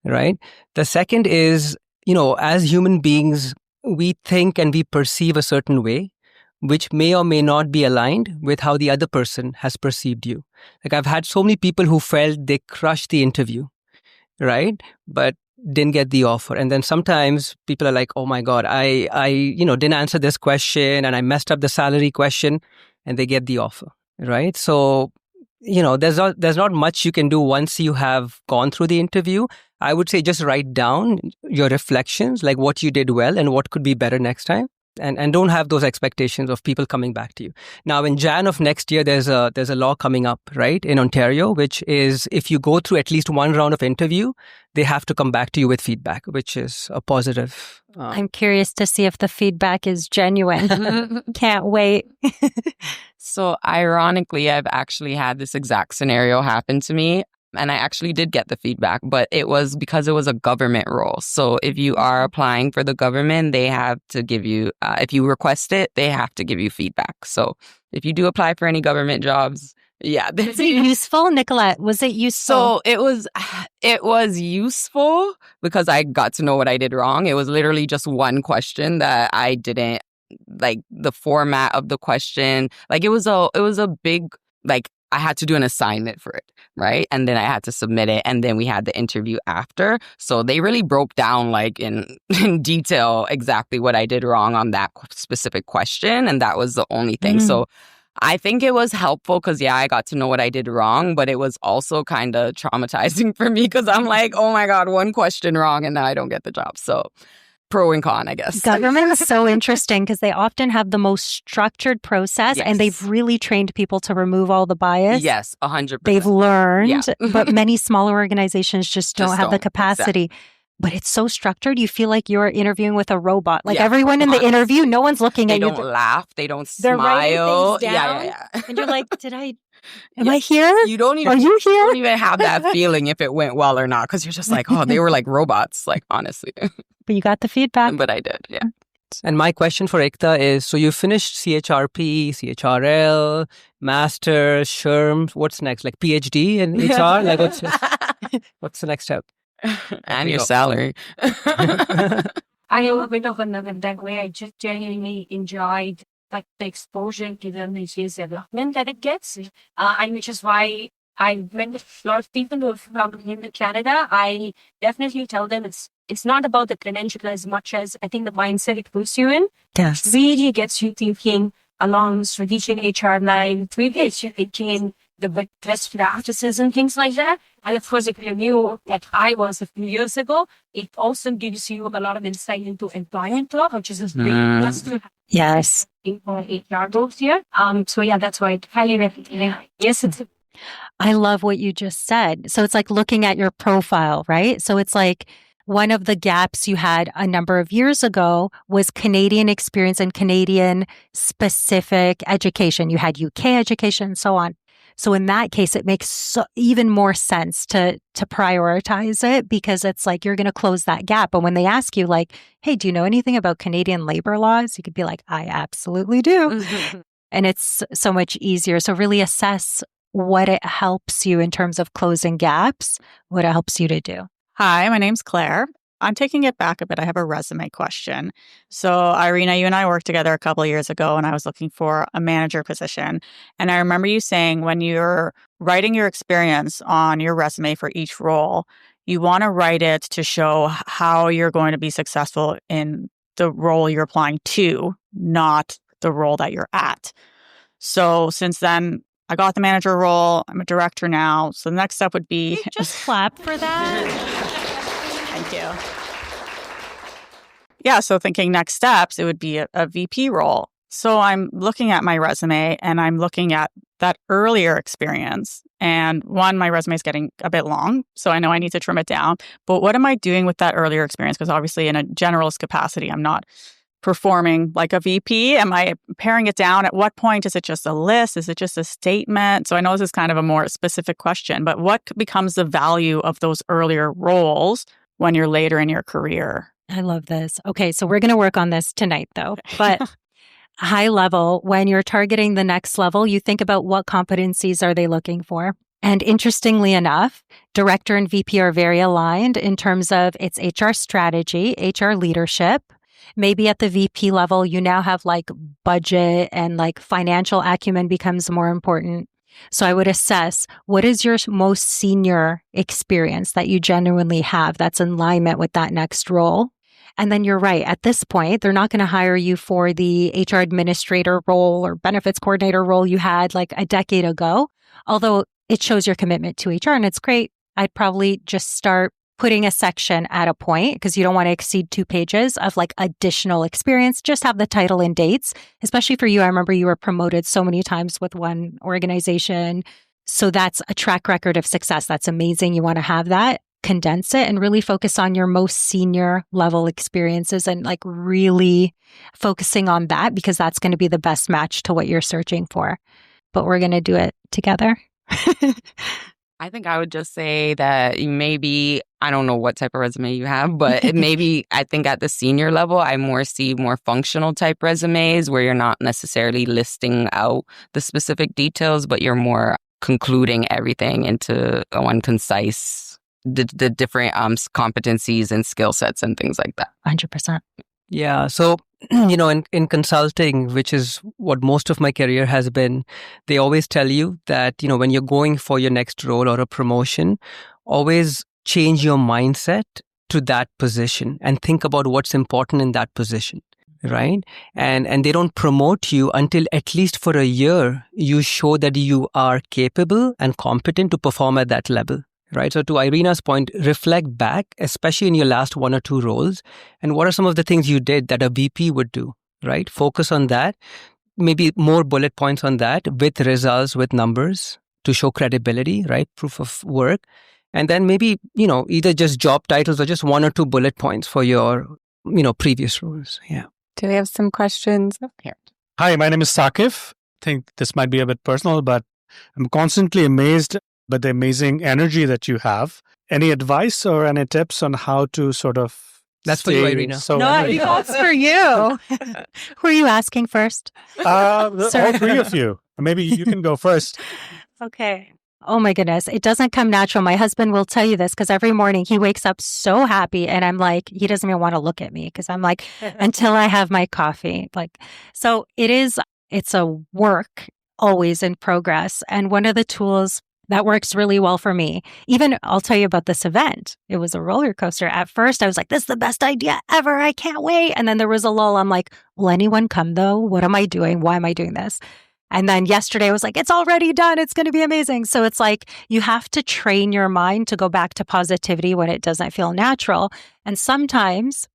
right? The second is, as human beings, we think and we perceive a certain way, which may or may not be aligned with how the other person has perceived you. Like I've had so many people who felt they crushed the interview, right? But didn't get the offer. And then sometimes people are like, oh my God, I didn't answer this question and I messed up the salary question, and they get the offer, right? So, there's not much you can do once you have gone through the interview. I would say just write down your reflections, like what you did well and what could be better next time. And don't have those expectations of people coming back to you. Now, in Jan of next year, there's a law coming up, right, in Ontario, which is if you go through at least one round of interview, they have to come back to you with feedback, which is a positive. I'm curious to see if the feedback is genuine. Can't wait. So ironically, I've actually had this exact scenario happen to me. And I actually did get the feedback, but it was because it was a government role. So if you are applying for the government, they have to give you, if you request it, they have to give you feedback. So if you do apply for any government jobs, yeah. Was it useful, Nicolette? Was it useful? So it was useful because I got to know what I did wrong. It was literally just one question that I didn't, like the format of the question. Like it was a big, like, I had to do an assignment for it, right? And then I had to submit it. And then we had the interview after. So they really broke down like in detail exactly what I did wrong on that specific question. And that was the only thing. So I think it was helpful because, yeah, I got to know what I did wrong. But it was also kind of traumatizing for me because I'm like, oh my God, one question wrong and now I don't get the job. So pro and con, I guess. Government is so interesting because they often have the most structured process, and they've really trained people to remove all the bias. Yes, 100%. They've learned, but many smaller organizations just don't have the capacity. Exactly. But it's so structured, you feel like you're interviewing with a robot. Like everyone in the interview, no one's looking at you. They don't laugh. They don't They're smile. writing things down. Yeah. And you're like, did I Am I here? You don't even, Are you here? don't even have that feeling if it went well or not, because you're just like, oh, they were like robots, like, honestly. But you got the feedback. But I did, yeah. And my question for Ekta is, so you finished CHRP, CHRL, Master, SHRM. What's next? Like PhD in HR? Like what's the next step? And your salary. I am a bit of another that way. I just genuinely enjoyed like the exposure to the business development that it gets. And which is why I met with a lot of people who have from in Canada. I definitely tell them it's not about the credential as much as I think the mindset it puts you in. Yes. Really gets you thinking along strategic HR line, really gets you thinking the best practices and things like that. And of course, if you're new, like I was a few years ago, it also gives you a lot of insight into employment law, which is a great plus to have Yes. for HR roles here. So yeah, that's why I highly recommend. Yes, it's I love what you just said. So it's like looking at your profile, right? So it's like one of the gaps you had a number of years ago was Canadian experience and Canadian specific education. You had UK education and so on. So in that case, it makes even more sense to prioritize it because it's like you're going to close that gap. But when they ask you like, hey, do you know anything about Canadian labor laws? You could be like, I absolutely do. And it's so much easier. So really assess what it helps you in terms of closing gaps, what it helps you to do. Hi, my name's Claire. I'm taking it back a bit. I have a resume question. So, Irina, you and I worked together a couple of years ago and I was looking for a manager position. And I remember you saying when you're writing your experience on your resume for each role, you want to write it to show how you're going to be successful in the role you're applying to, not the role that you're at. So, since then, I got the manager role. I'm a director now. So the next step would be... Just clap for that. Thank you. Yeah, so thinking next steps, it would be a VP role. So I'm looking at my resume and I'm looking at that earlier experience. And one, my resume is getting a bit long, so I know I need to trim it down. But what am I doing with that earlier experience? Because obviously in a generalist capacity, I'm not performing like a VP? Am I paring it down? At what point is it just a list? Is it just a statement? So I know this is kind of a more specific question, but what becomes the value of those earlier roles when you're later in your career? I love this. Okay, so we're going to work on this tonight though. But high level, when you're targeting the next level, you think about what competencies are they looking for? And interestingly enough, director and VP are very aligned in terms of its HR strategy, HR leadership. Maybe at the VP level, you now have like budget and like financial acumen becomes more important. So I would assess what is your most senior experience that you genuinely have that's in alignment with that next role. And then you're right. At this point, they're not going to hire you for the HR administrator role or benefits coordinator role you had like a decade ago, although it shows your commitment to HR and it's great. I'd probably just start putting a section at a point because you don't want to exceed 2 pages of like additional experience. Just have the title and dates, especially for you. I remember you were promoted so many times with one organization. So that's a track record of success. That's amazing. You want to have that, condense it and really focus on your most senior level experiences and like really focusing on that because that's going to be the best match to what you're searching for. But we're going to do it together. I think I would just say that maybe, I don't know what type of resume you have, but maybe I think at the senior level, I see more functional type resumes where you're not necessarily listing out the specific details, but you're more concluding everything into one concise, the different competencies and skill sets and things like that. 100%. Yeah. So, in consulting, which is what most of my career has been, they always tell you that, when you're going for your next role or a promotion, always change your mindset to that position and think about what's important in that position. Right. And they don't promote you until at least for a year, you show that you are capable and competent to perform at that level. Right. So to Irina's point, reflect back, especially in your last 1 or 2 roles. And what are some of the things you did that a VP would do? Right. Focus on that. Maybe more bullet points on that with results, with numbers to show credibility, right? Proof of work. And then maybe, either just job titles or just 1 or 2 bullet points for your, previous roles. Yeah. Do we have some questions? Here. Hi, my name is Sakif. I think this might be a bit personal, but I'm constantly amazed by the amazing energy that you have. Any advice or any tips on how to sort of That's for you, stay Irina. so No, energized? that's for you. Who are you asking first? All three of you. Maybe you can go first. Okay. Oh my goodness. It doesn't come natural. My husband will tell you this because every morning he wakes up so happy and I'm like, he doesn't even want to look at me because I'm like, until I have my coffee. So it's a work always in progress. And one of the tools that works really well for me, even I'll tell you about this event. It was a roller coaster. At first I was like, this is the best idea ever. I can't wait. And then there was a lull. I'm like, will anyone come though? What am I doing? Why am I doing this? And then yesterday I was like, it's already done. It's going to be amazing. So it's like you have to train your mind to go back to positivity when it doesn't feel natural. And sometimes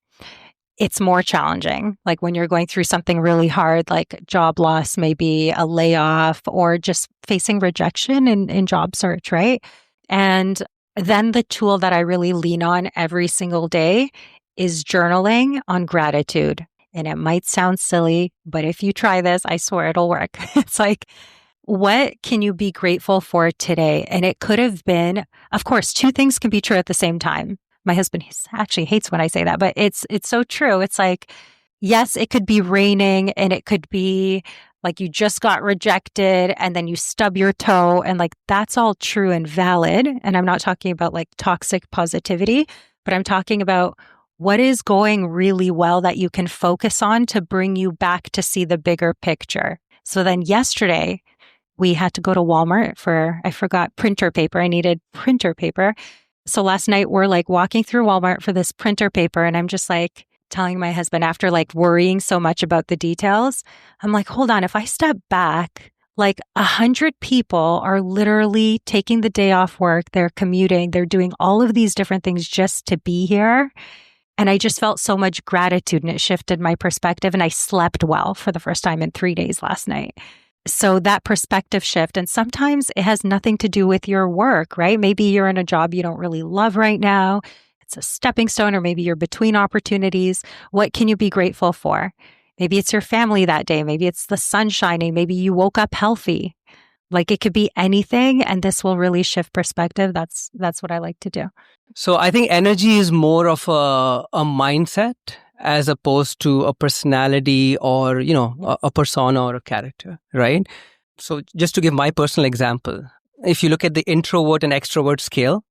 it's more challenging, like when you're going through something really hard, like job loss, maybe a layoff, or just facing rejection in job search, right? And then the tool that I really lean on every single day is journaling on gratitude. And it might sound silly, but if you try this, I swear it'll work. It's like, what can you be grateful for today? And it could have been, of course, two things can be true at the same time. My husband actually hates when I say that, but it's so true. It's like, yes, it could be raining and it could be like you just got rejected and then you stub your toe and like that's all true and valid. And I'm not talking about like toxic positivity, but I'm talking about what is going really well that you can focus on to bring you back to see the bigger picture. So then yesterday, we had to go to Walmart I forgot printer paper. I needed printer paper. So last night, we're like walking through Walmart for this printer paper. And I'm just like telling my husband after like worrying so much about the details, I'm like, hold on, if I step back, like 100 people are literally taking the day off work. They're commuting. They're doing all of these different things just to be here. And I just felt so much gratitude and it shifted my perspective. And I slept well for the first time in 3 days last night. So that perspective shift, and sometimes it has nothing to do with your work, right? Maybe you're in a job you don't really love right now. It's a stepping stone, or maybe you're between opportunities. What can you be grateful for? Maybe it's your family that day. Maybe it's the sun shining. Maybe you woke up healthy. Like it could be anything, and this will really shift perspective. That's what I like to do. So I think energy is more of a mindset as opposed to a personality or, a persona or a character, right? So just to give my personal example, if you look at the introvert and extrovert scale,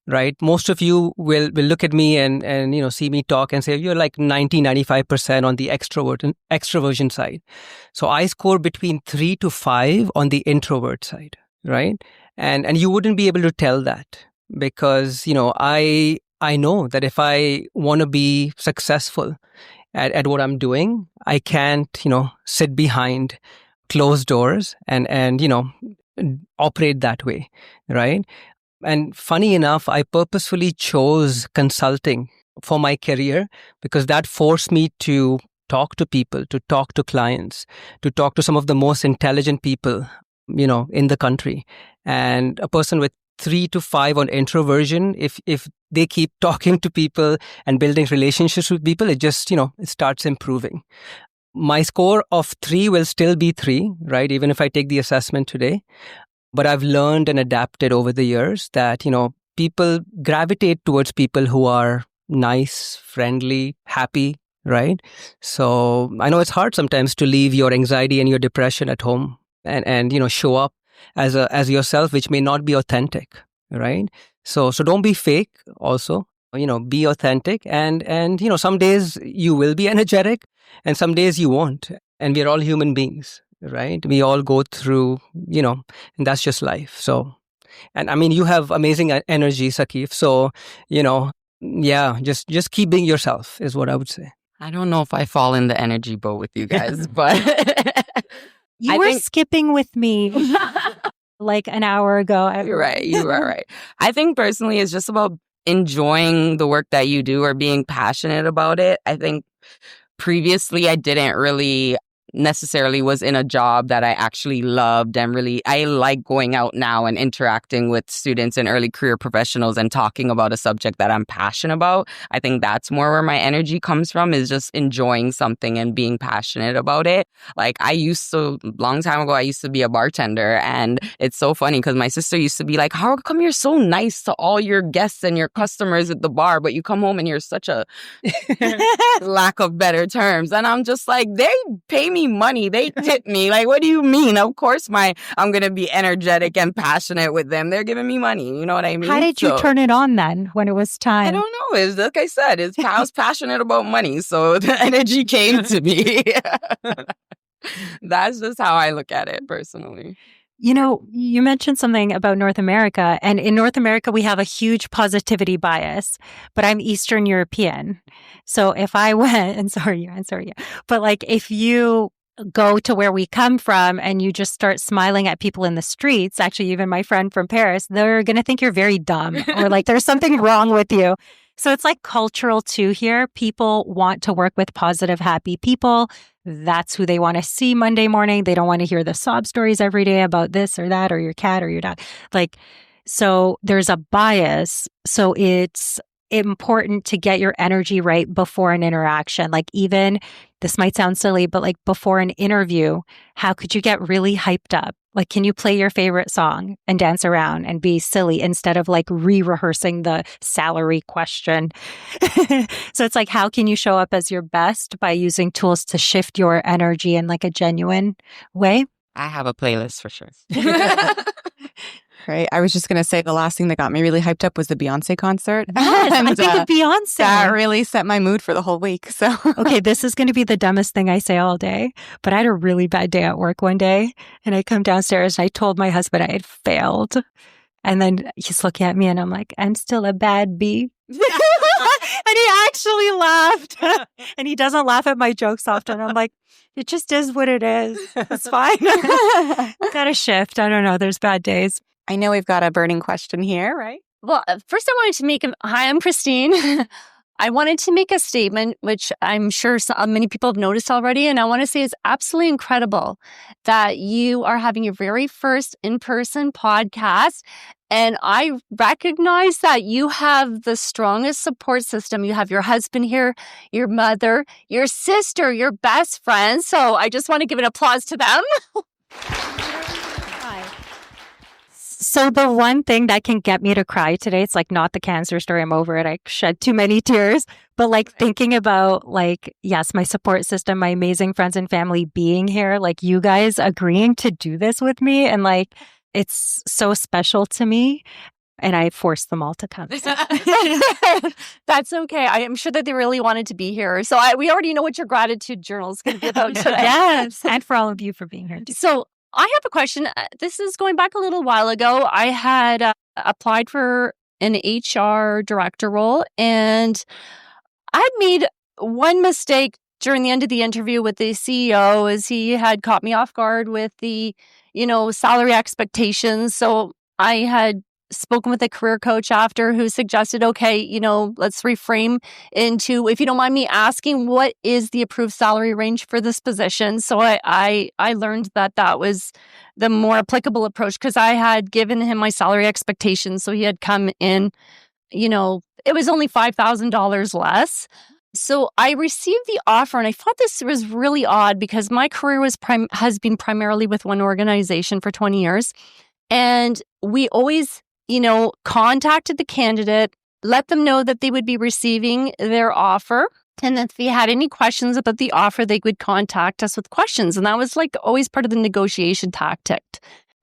right, most of you will look at me and see me talk and say, you're like 95% on the extrovert and extroversion side. So I score between 3 to 5 on the introvert side, right? And you wouldn't be able to tell that because, I know that if I want to be successful at what I'm doing, I can't, sit behind closed doors and operate that way, right? And funny enough, I purposefully chose consulting for my career because that forced me to talk to people, to talk to clients, to talk to some of the most intelligent people, in the country. And a person with 3 to 5 on introversion, if they keep talking to people and building relationships with people, it just, it starts improving. My score of 3 will still be 3, right? Even if I take the assessment today. But I've learned and adapted over the years that, people gravitate towards people who are nice, friendly, happy, right? So I know it's hard sometimes to leave your anxiety and your depression at home and show up as yourself, which may not be authentic, right? So don't be fake also, be authentic and some days you will be energetic and some days you won't. And we're all human beings, right? We all go through, and that's just life. So, and I mean, you have amazing energy, Sakif. So, just keep being yourself is what I would say. I don't know if I fall in the energy boat with you guys, but You were skipping with me like an hour ago. You're right. You are right. I think personally it's just about enjoying the work that you do or being passionate about it. I think previously I didn't really necessarily was in a job that I actually loved and really, I like going out now and interacting with students and early career professionals and talking about a subject that I'm passionate about. I think that's more where my energy comes from, is just enjoying something and being passionate about it. Like long time ago, I used to be a bartender, and it's so funny because my sister used to be like, how come you're so nice to all your guests and your customers at the bar, but you come home and you're such a lack of better terms. And I'm just like, they pay me money. They tip me. Like, what do you mean? Of course I'm going to be energetic and passionate with them. They're giving me money. You know what I mean? How did you turn it on then when it was time? I don't know. It's like I said, I was passionate about money. So the energy came to me. That's just how I look at it personally. You know, you mentioned something about North America, and in North America, we have a huge positivity bias, but I'm Eastern European. So if I went, and sorry, but like if you go to where we come from and you just start smiling at people in the streets, actually, even my friend from Paris, they're going to think you're very dumb or like there's something wrong with you. So it's like cultural too here. People want to work with positive, happy people. That's who they want to see Monday morning. They don't want to hear the sob stories every day about this or that or your cat or your dog. Like, so there's a bias. So it's important to get your energy right before an interaction. Like even, this might sound silly, but like before an interview, how could you get really hyped up? Like, can you play your favorite song and dance around and be silly instead of like re-rehearsing the salary question? So it's like, how can you show up as your best by using tools to shift your energy in like a genuine way? I have a playlist for sure. Right. I was just going to say the last thing that got me really hyped up was the Beyonce concert. Yes, I think of Beyonce. That really set my mood for the whole week. So, okay, this is going to be the dumbest thing I say all day, but I had a really bad day at work one day, and I come downstairs and I told my husband I had failed. And then he's looking at me and I'm like, I'm still a bad bee. And he actually laughed. And he doesn't laugh at my jokes often. I'm like, it just is what it is. It's fine. Got to shift. I don't know. There's bad days. I know we've got a burning question here, right? Well, first I wanted to make hi, I'm Christine. I wanted to make a statement, which I'm sure many people have noticed already. And I want to say it's absolutely incredible that you are having your very first in-person podcast. And I recognize that you have the strongest support system. You have your husband here, your mother, your sister, your best friend. So I just want to give an applause to them. So the one thing that can get me to cry today, it's like not the cancer story. I'm over it. I shed too many tears, but like thinking about like, yes, my support system, my amazing friends and family being here, like you guys agreeing to do this with me. And like, it's so special to me. And I forced them all to come. That's okay. I am sure that they really wanted to be here. So we already know what your gratitude journal is going to be about today. Yes. And for all of you for being here too. So I have a question. This is going back a little while ago. I had applied for an HR director role, and I had made one mistake during the end of the interview with the CEO, as he had caught me off guard with the, salary expectations. So I had spoken with a career coach after who suggested, okay, let's reframe into, if you don't mind me asking, what is the approved salary range for this position? So I learned that was the more applicable approach because I had given him my salary expectations. So he had come in, it was only $5,000 less. So I received the offer, and I thought this was really odd because my career has been primarily with one organization for 20 years. And we always contacted the candidate, let them know that they would be receiving their offer. And if they had any questions about the offer, they would contact us with questions. And that was like always part of the negotiation tactic.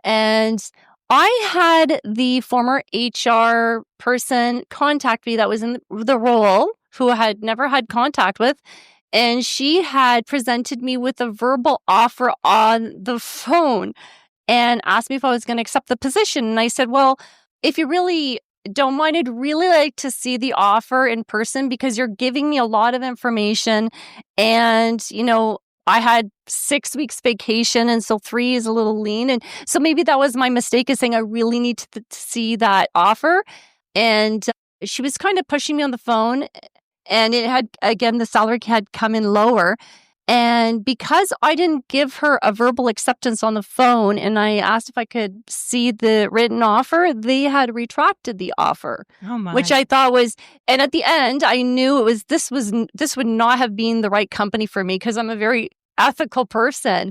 And I had the former HR person contact me that was in the role who I had never had contact with. And she had presented me with a verbal offer on the phone and asked me if I was going to accept the position. And I said, well, if you really don't mind, I'd really like to see the offer in person because you're giving me a lot of information. And, I had 6 weeks vacation, and so 3 is a little lean. And so maybe that was my mistake, is saying I really need to see that offer. And she was kind of pushing me on the phone. And it had, again, the salary had come in lower. And because I didn't give her a verbal acceptance on the phone and I asked if I could see the written offer, they had retracted the offer, which I thought was, and at the end, I knew this would not have been the right company for me because I'm a very ethical person.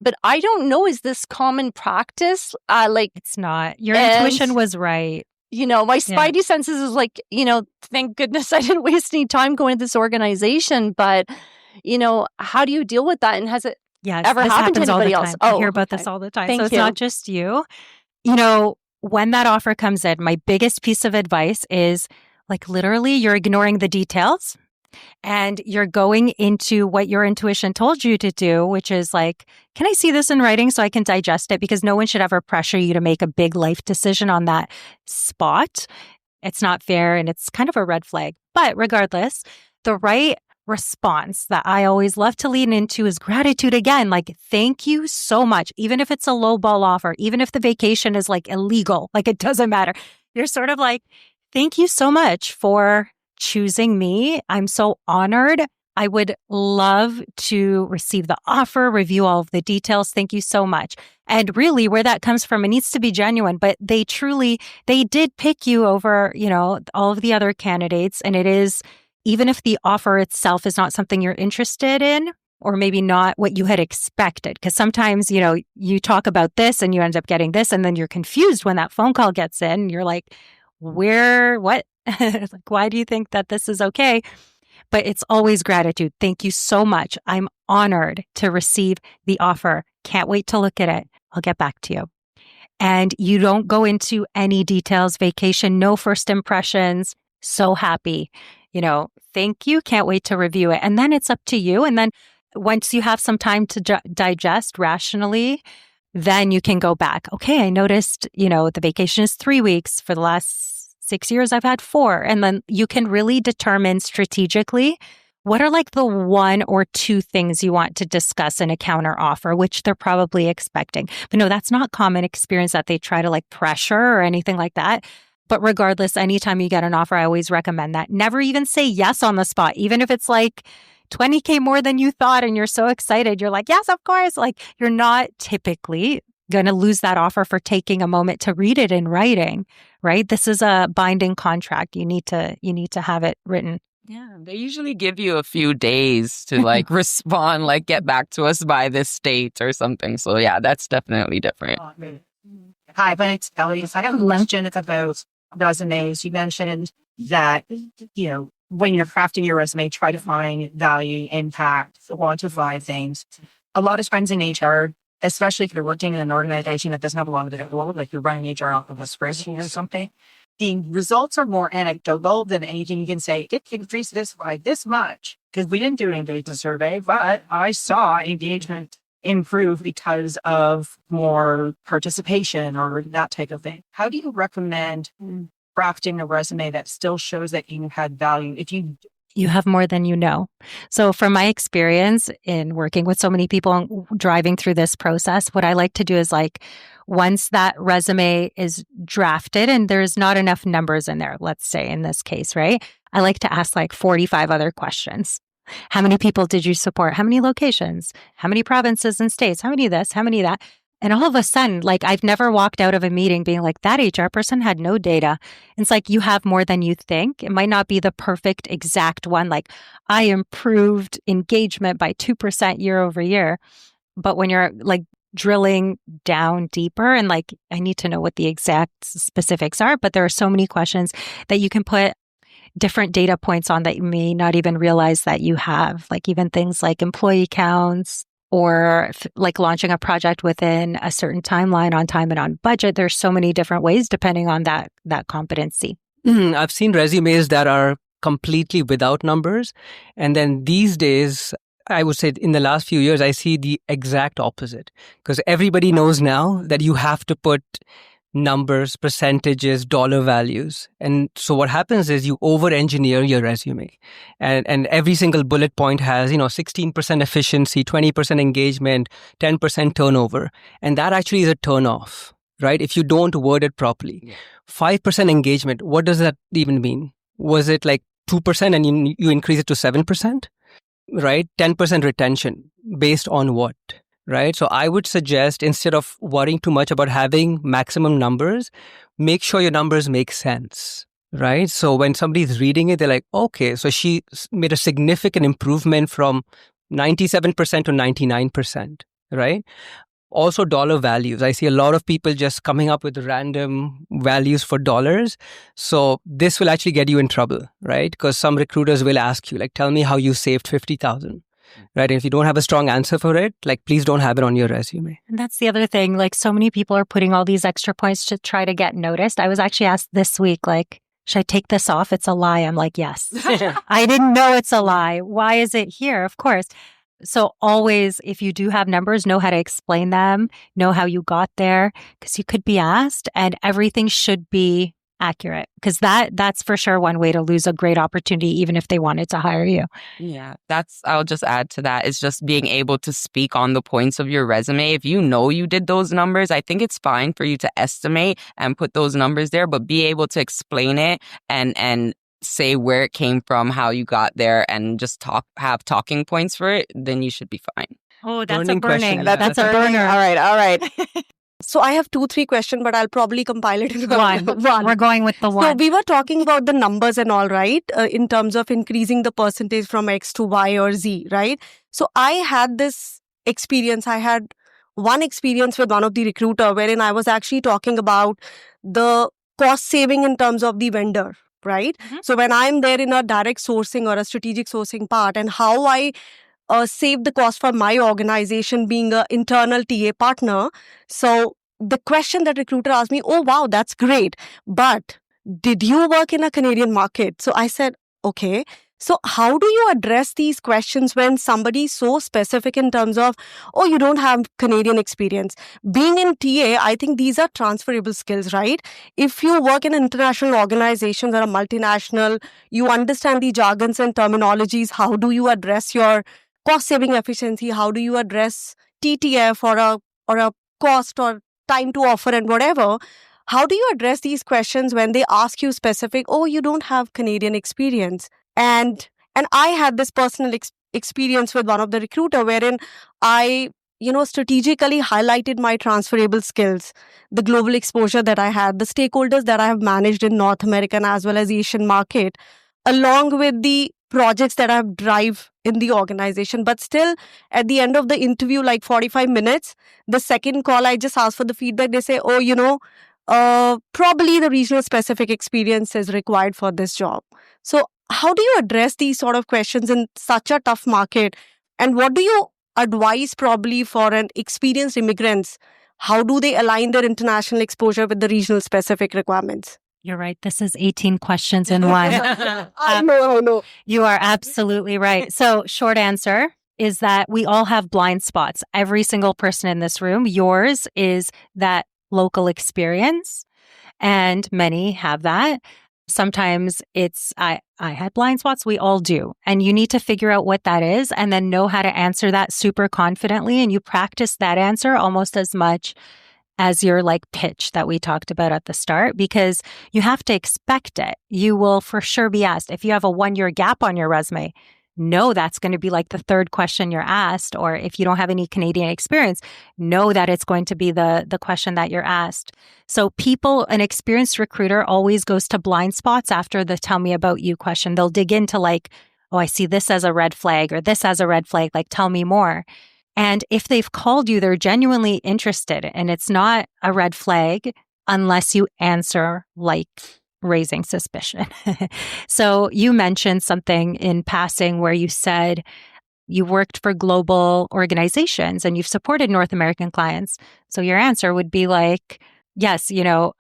But I don't know, is this common practice? It's not. Your intuition was right. My spidey senses is like, thank goodness I didn't waste any time going to this organization. But, how do you deal with that? And has it ever happened to anybody else? I hear about this all the time. Thank so it's you. not just you. When that offer comes in, my biggest piece of advice is like literally you're ignoring the details and you're going into what your intuition told you to do, which is like, can I see this in writing so I can digest it? Because no one should ever pressure you to make a big life decision on that spot. It's not fair and it's kind of a red flag. But regardless, the right response that I always love to lean into is gratitude again. Like, thank you so much. Even if it's a low ball offer, even if the vacation is like illegal, like it doesn't matter. You're sort of like, thank you so much for choosing me. I'm so honored. I would love to receive the offer, review all of the details. Thank you so much. And really where that comes from, it needs to be genuine, but they did pick you over, all of the other candidates. And it is, even if the offer itself is not something you're interested in, or maybe not what you had expected. Because sometimes, you talk about this and you end up getting this, and then you're confused when that phone call gets in. You're like, what? Like, why do you think that this is okay? But it's always gratitude. Thank you so much. I'm honored to receive the offer. Can't wait to look at it. I'll get back to you. And you don't go into any details, vacation, no first impressions. So happy. Thank you. Can't wait to review it. And then it's up to you. And then once you have some time to digest rationally, then you can go back. Okay, I noticed, the vacation is 3 weeks. For the last 6 years, I've had 4. And then you can really determine strategically what are like the 1 or 2 things you want to discuss in a counter offer, which they're probably expecting. But no, that's not common experience that they try to like pressure or anything like that. But regardless, anytime you get an offer, I always recommend that. Never even say yes on the spot, even if it's like $20K more than you thought and you're so excited. You're like, yes, of course. Like, you're not typically going to lose that offer for taking a moment to read it in writing, right? This is a binding contract. You need to have it written. Yeah, they usually give you a few days to like respond, like get back to us by this date or something. So yeah, that's definitely different. Hi, my name's Ellie. I have a question about resumes. You mentioned that, when you're crafting your resume, try to find value, impact, quantify things. A lot of times in HR, especially if you're working in an organization that doesn't have a lot of data, like you're running HR off of a spreadsheet or something, the results are more anecdotal than anything you can say. It increased this by this much because we didn't do an engagement survey, but I saw engagement improve because of more participation or that type of thing. How do you recommend crafting a resume that still shows that you had value? If you have more than you know. So from my experience in working with so many people and driving through this process, what I like to do is like, once that resume is drafted and there's not enough numbers in there, let's say in this case, right? I like to ask like 45 other questions. How many people did you support? How many locations? How many provinces and states? How many this? How many that? And all of a sudden, like, I've never walked out of a meeting being like, that HR person had no data. It's like, you have more than you think. It might not be the perfect exact one. Like, I improved engagement by 2% year over year. But when you're like drilling down deeper and like, I need to know what the exact specifics are, but there are so many questions that you can put different data points on that you may not even realize that you have, like even things like employee counts, or like launching a project within a certain timeline, on time and on budget. There's so many different ways depending on that competency. I've seen resumes that are completely without numbers. And then these days, I would say in the last few years, I see the exact opposite. Because everybody knows now that you have to put numbers, percentages, dollar values. And so what happens is you over-engineer your resume. And every single bullet point has, 16% efficiency, 20% engagement, 10% turnover. And that actually is a turn-off, right? If you don't word it properly. 5% engagement, what does that even mean? Was it like 2% and you increase it to 7%? right? 10% retention based on what? Right. So I would suggest, instead of worrying too much about having maximum numbers, make sure your numbers make sense. Right. So when somebody's reading it, they're like, okay, so she made a significant improvement from 97% to 99%. Right. Also, dollar values. I see a lot of people just coming up with random values for dollars. So this will actually get you in trouble, right? Because some recruiters will ask you, like, tell me how you saved 50,000. Right. And if you don't have a strong answer for it, like, please don't have it on your resume. And that's the other thing. Like, so many people are putting all these extra points to try to get noticed. I was actually asked this week, like, should I take this off? It's a lie. I'm like, yes. I didn't know it's a lie. Why is it here? Of course. So always, if you do have numbers, know how to explain them, know how you got there, because you could be asked, and everything should be accurate, because that's for sure one way to lose a great opportunity, even if they wanted to hire you. Yeah, I'll just add to that. It's just being able to speak on the points of your resume. If you know you did those numbers, I think it's fine for you to estimate and put those numbers there, but be able to explain it and say where it came from, how you got there, and just have talking points for it, then you should be fine. Oh, that's Burning a burning. question. That's a burner. All right. So I have 2-3 questions, but I'll probably compile it into One. We're going with the one. So we were talking about the numbers and all, right? In terms of increasing the percentage from X to Y or Z, right? So I had this experience. I had one experience with one of the recruiter wherein I was actually talking about the cost saving in terms of the vendor, right? Mm-hmm. So when I'm there in a direct sourcing or a strategic sourcing part, and how I save the cost for my organization being an internal TA partner. So the question that recruiter asked me, oh, wow, that's great. But did you work in a Canadian market? So I said, okay. So how do you address these questions when somebody is so specific in terms of, oh, you don't have Canadian experience? Being in TA, I think these are transferable skills, right? If you work in international organizations or a multinational, you understand the jargons and terminologies. How do you address your cost-saving efficiency? How do you address TTF or a cost or time to offer and whatever? How do you address these questions when they ask you specific, oh, you don't have Canadian experience? And I had this personal experience with one of the recruiter wherein I, strategically highlighted my transferable skills, the global exposure that I had, the stakeholders that I have managed in North American as well as Asian market, along with the projects that I have drive in the organization. But still, at the end of the interview, like 45 minutes, the second call, I just asked for the feedback. They say, oh, probably the regional specific experience is required for this job. So how do you address these sort of questions in such a tough market? And what do you advise probably for an experienced immigrants? How do they align their international exposure with the regional specific requirements? You're right. This is 18 questions in one. I know. You are absolutely right. So short answer is that we all have blind spots. Every single person in this room, yours is that local experience, and many have that. Sometimes it's, I had blind spots. We all do. And you need to figure out what that is and then know how to answer that super confidently. And you practice that answer almost as much as your pitch that we talked about at the start, because you have to expect it. You will for sure be asked. If you have a 1-year gap on your resume, know that's going to be the third question you're asked. Or if you don't have any Canadian experience, know that it's going to be the question that you're asked. So an experienced recruiter always goes to blind spots after the tell me about you question. They'll dig into oh, I see this as a red flag or this as a red flag, tell me more. And if they've called you, they're genuinely interested. And it's not a red flag unless you answer raising suspicion. So you mentioned something in passing where you said you worked for global organizations and you've supported North American clients. So your answer would be yes,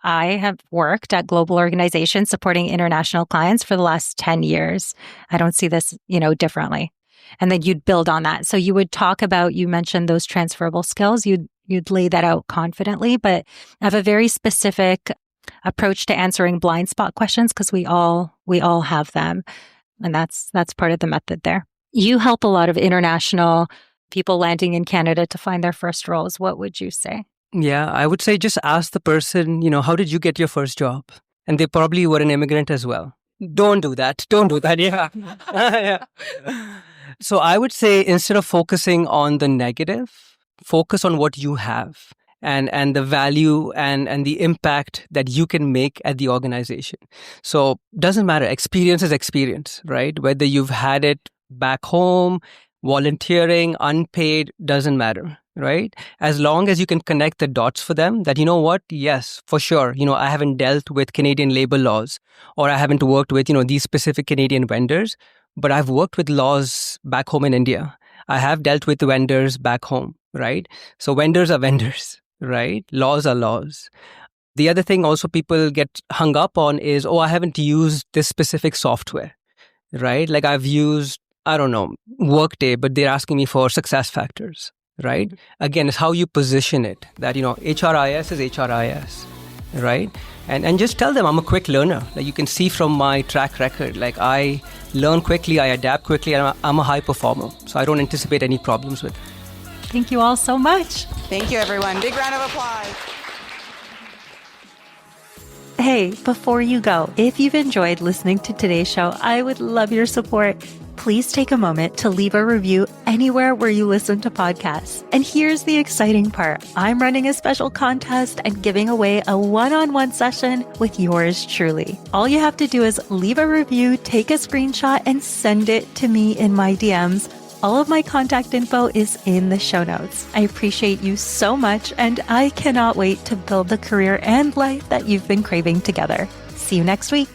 I have worked at global organizations supporting international clients for the last 10 years. I don't see this, differently. And then you'd build on that. So you would talk about, you mentioned those transferable skills. You'd lay that out confidently, but have a very specific approach to answering blind spot questions, because we all have them. And that's part of the method there. You help a lot of international people landing in Canada to find their first roles. What would you say? Yeah, I would say just ask the person, how did you get your first job? And they probably were an immigrant as well. Don't do that. Yeah. Yeah. So I would say instead of focusing on the negative, focus on what you have and the value and the impact that you can make at the organization. So doesn't matter. Experience is experience, right? Whether you've had it back home, volunteering, unpaid, doesn't matter, right? As long as you can connect the dots for them that, you know what? Yes, for sure. I haven't dealt with Canadian labor laws, or I haven't worked with, these specific Canadian vendors, but I've worked with laws back home in India. I have dealt with vendors back home, right? So vendors are vendors, right? Laws are laws. The other thing also people get hung up on is, I haven't used this specific software, right? Like I've used, I don't know, Workday, but they're asking me for success factors, right? Again, it's how you position it that, HRIS is HRIS, right? And just tell them I'm a quick learner. Like you can see from my track record, like I learn quickly, I adapt quickly, and I'm a high performer. So I don't anticipate any problems with it. Thank you all so much. Thank you, everyone. Big round of applause. Hey, before you go, if you've enjoyed listening to today's show, I would love your support. Please take a moment to leave a review anywhere where you listen to podcasts. And here's the exciting part. I'm running a special contest and giving away a one-on-one session with yours truly. All you have to do is leave a review, take a screenshot, and send it to me in my DMs. All of my contact info is in the show notes. I appreciate you so much, and I cannot wait to build the career and life that you've been craving together. See you next week.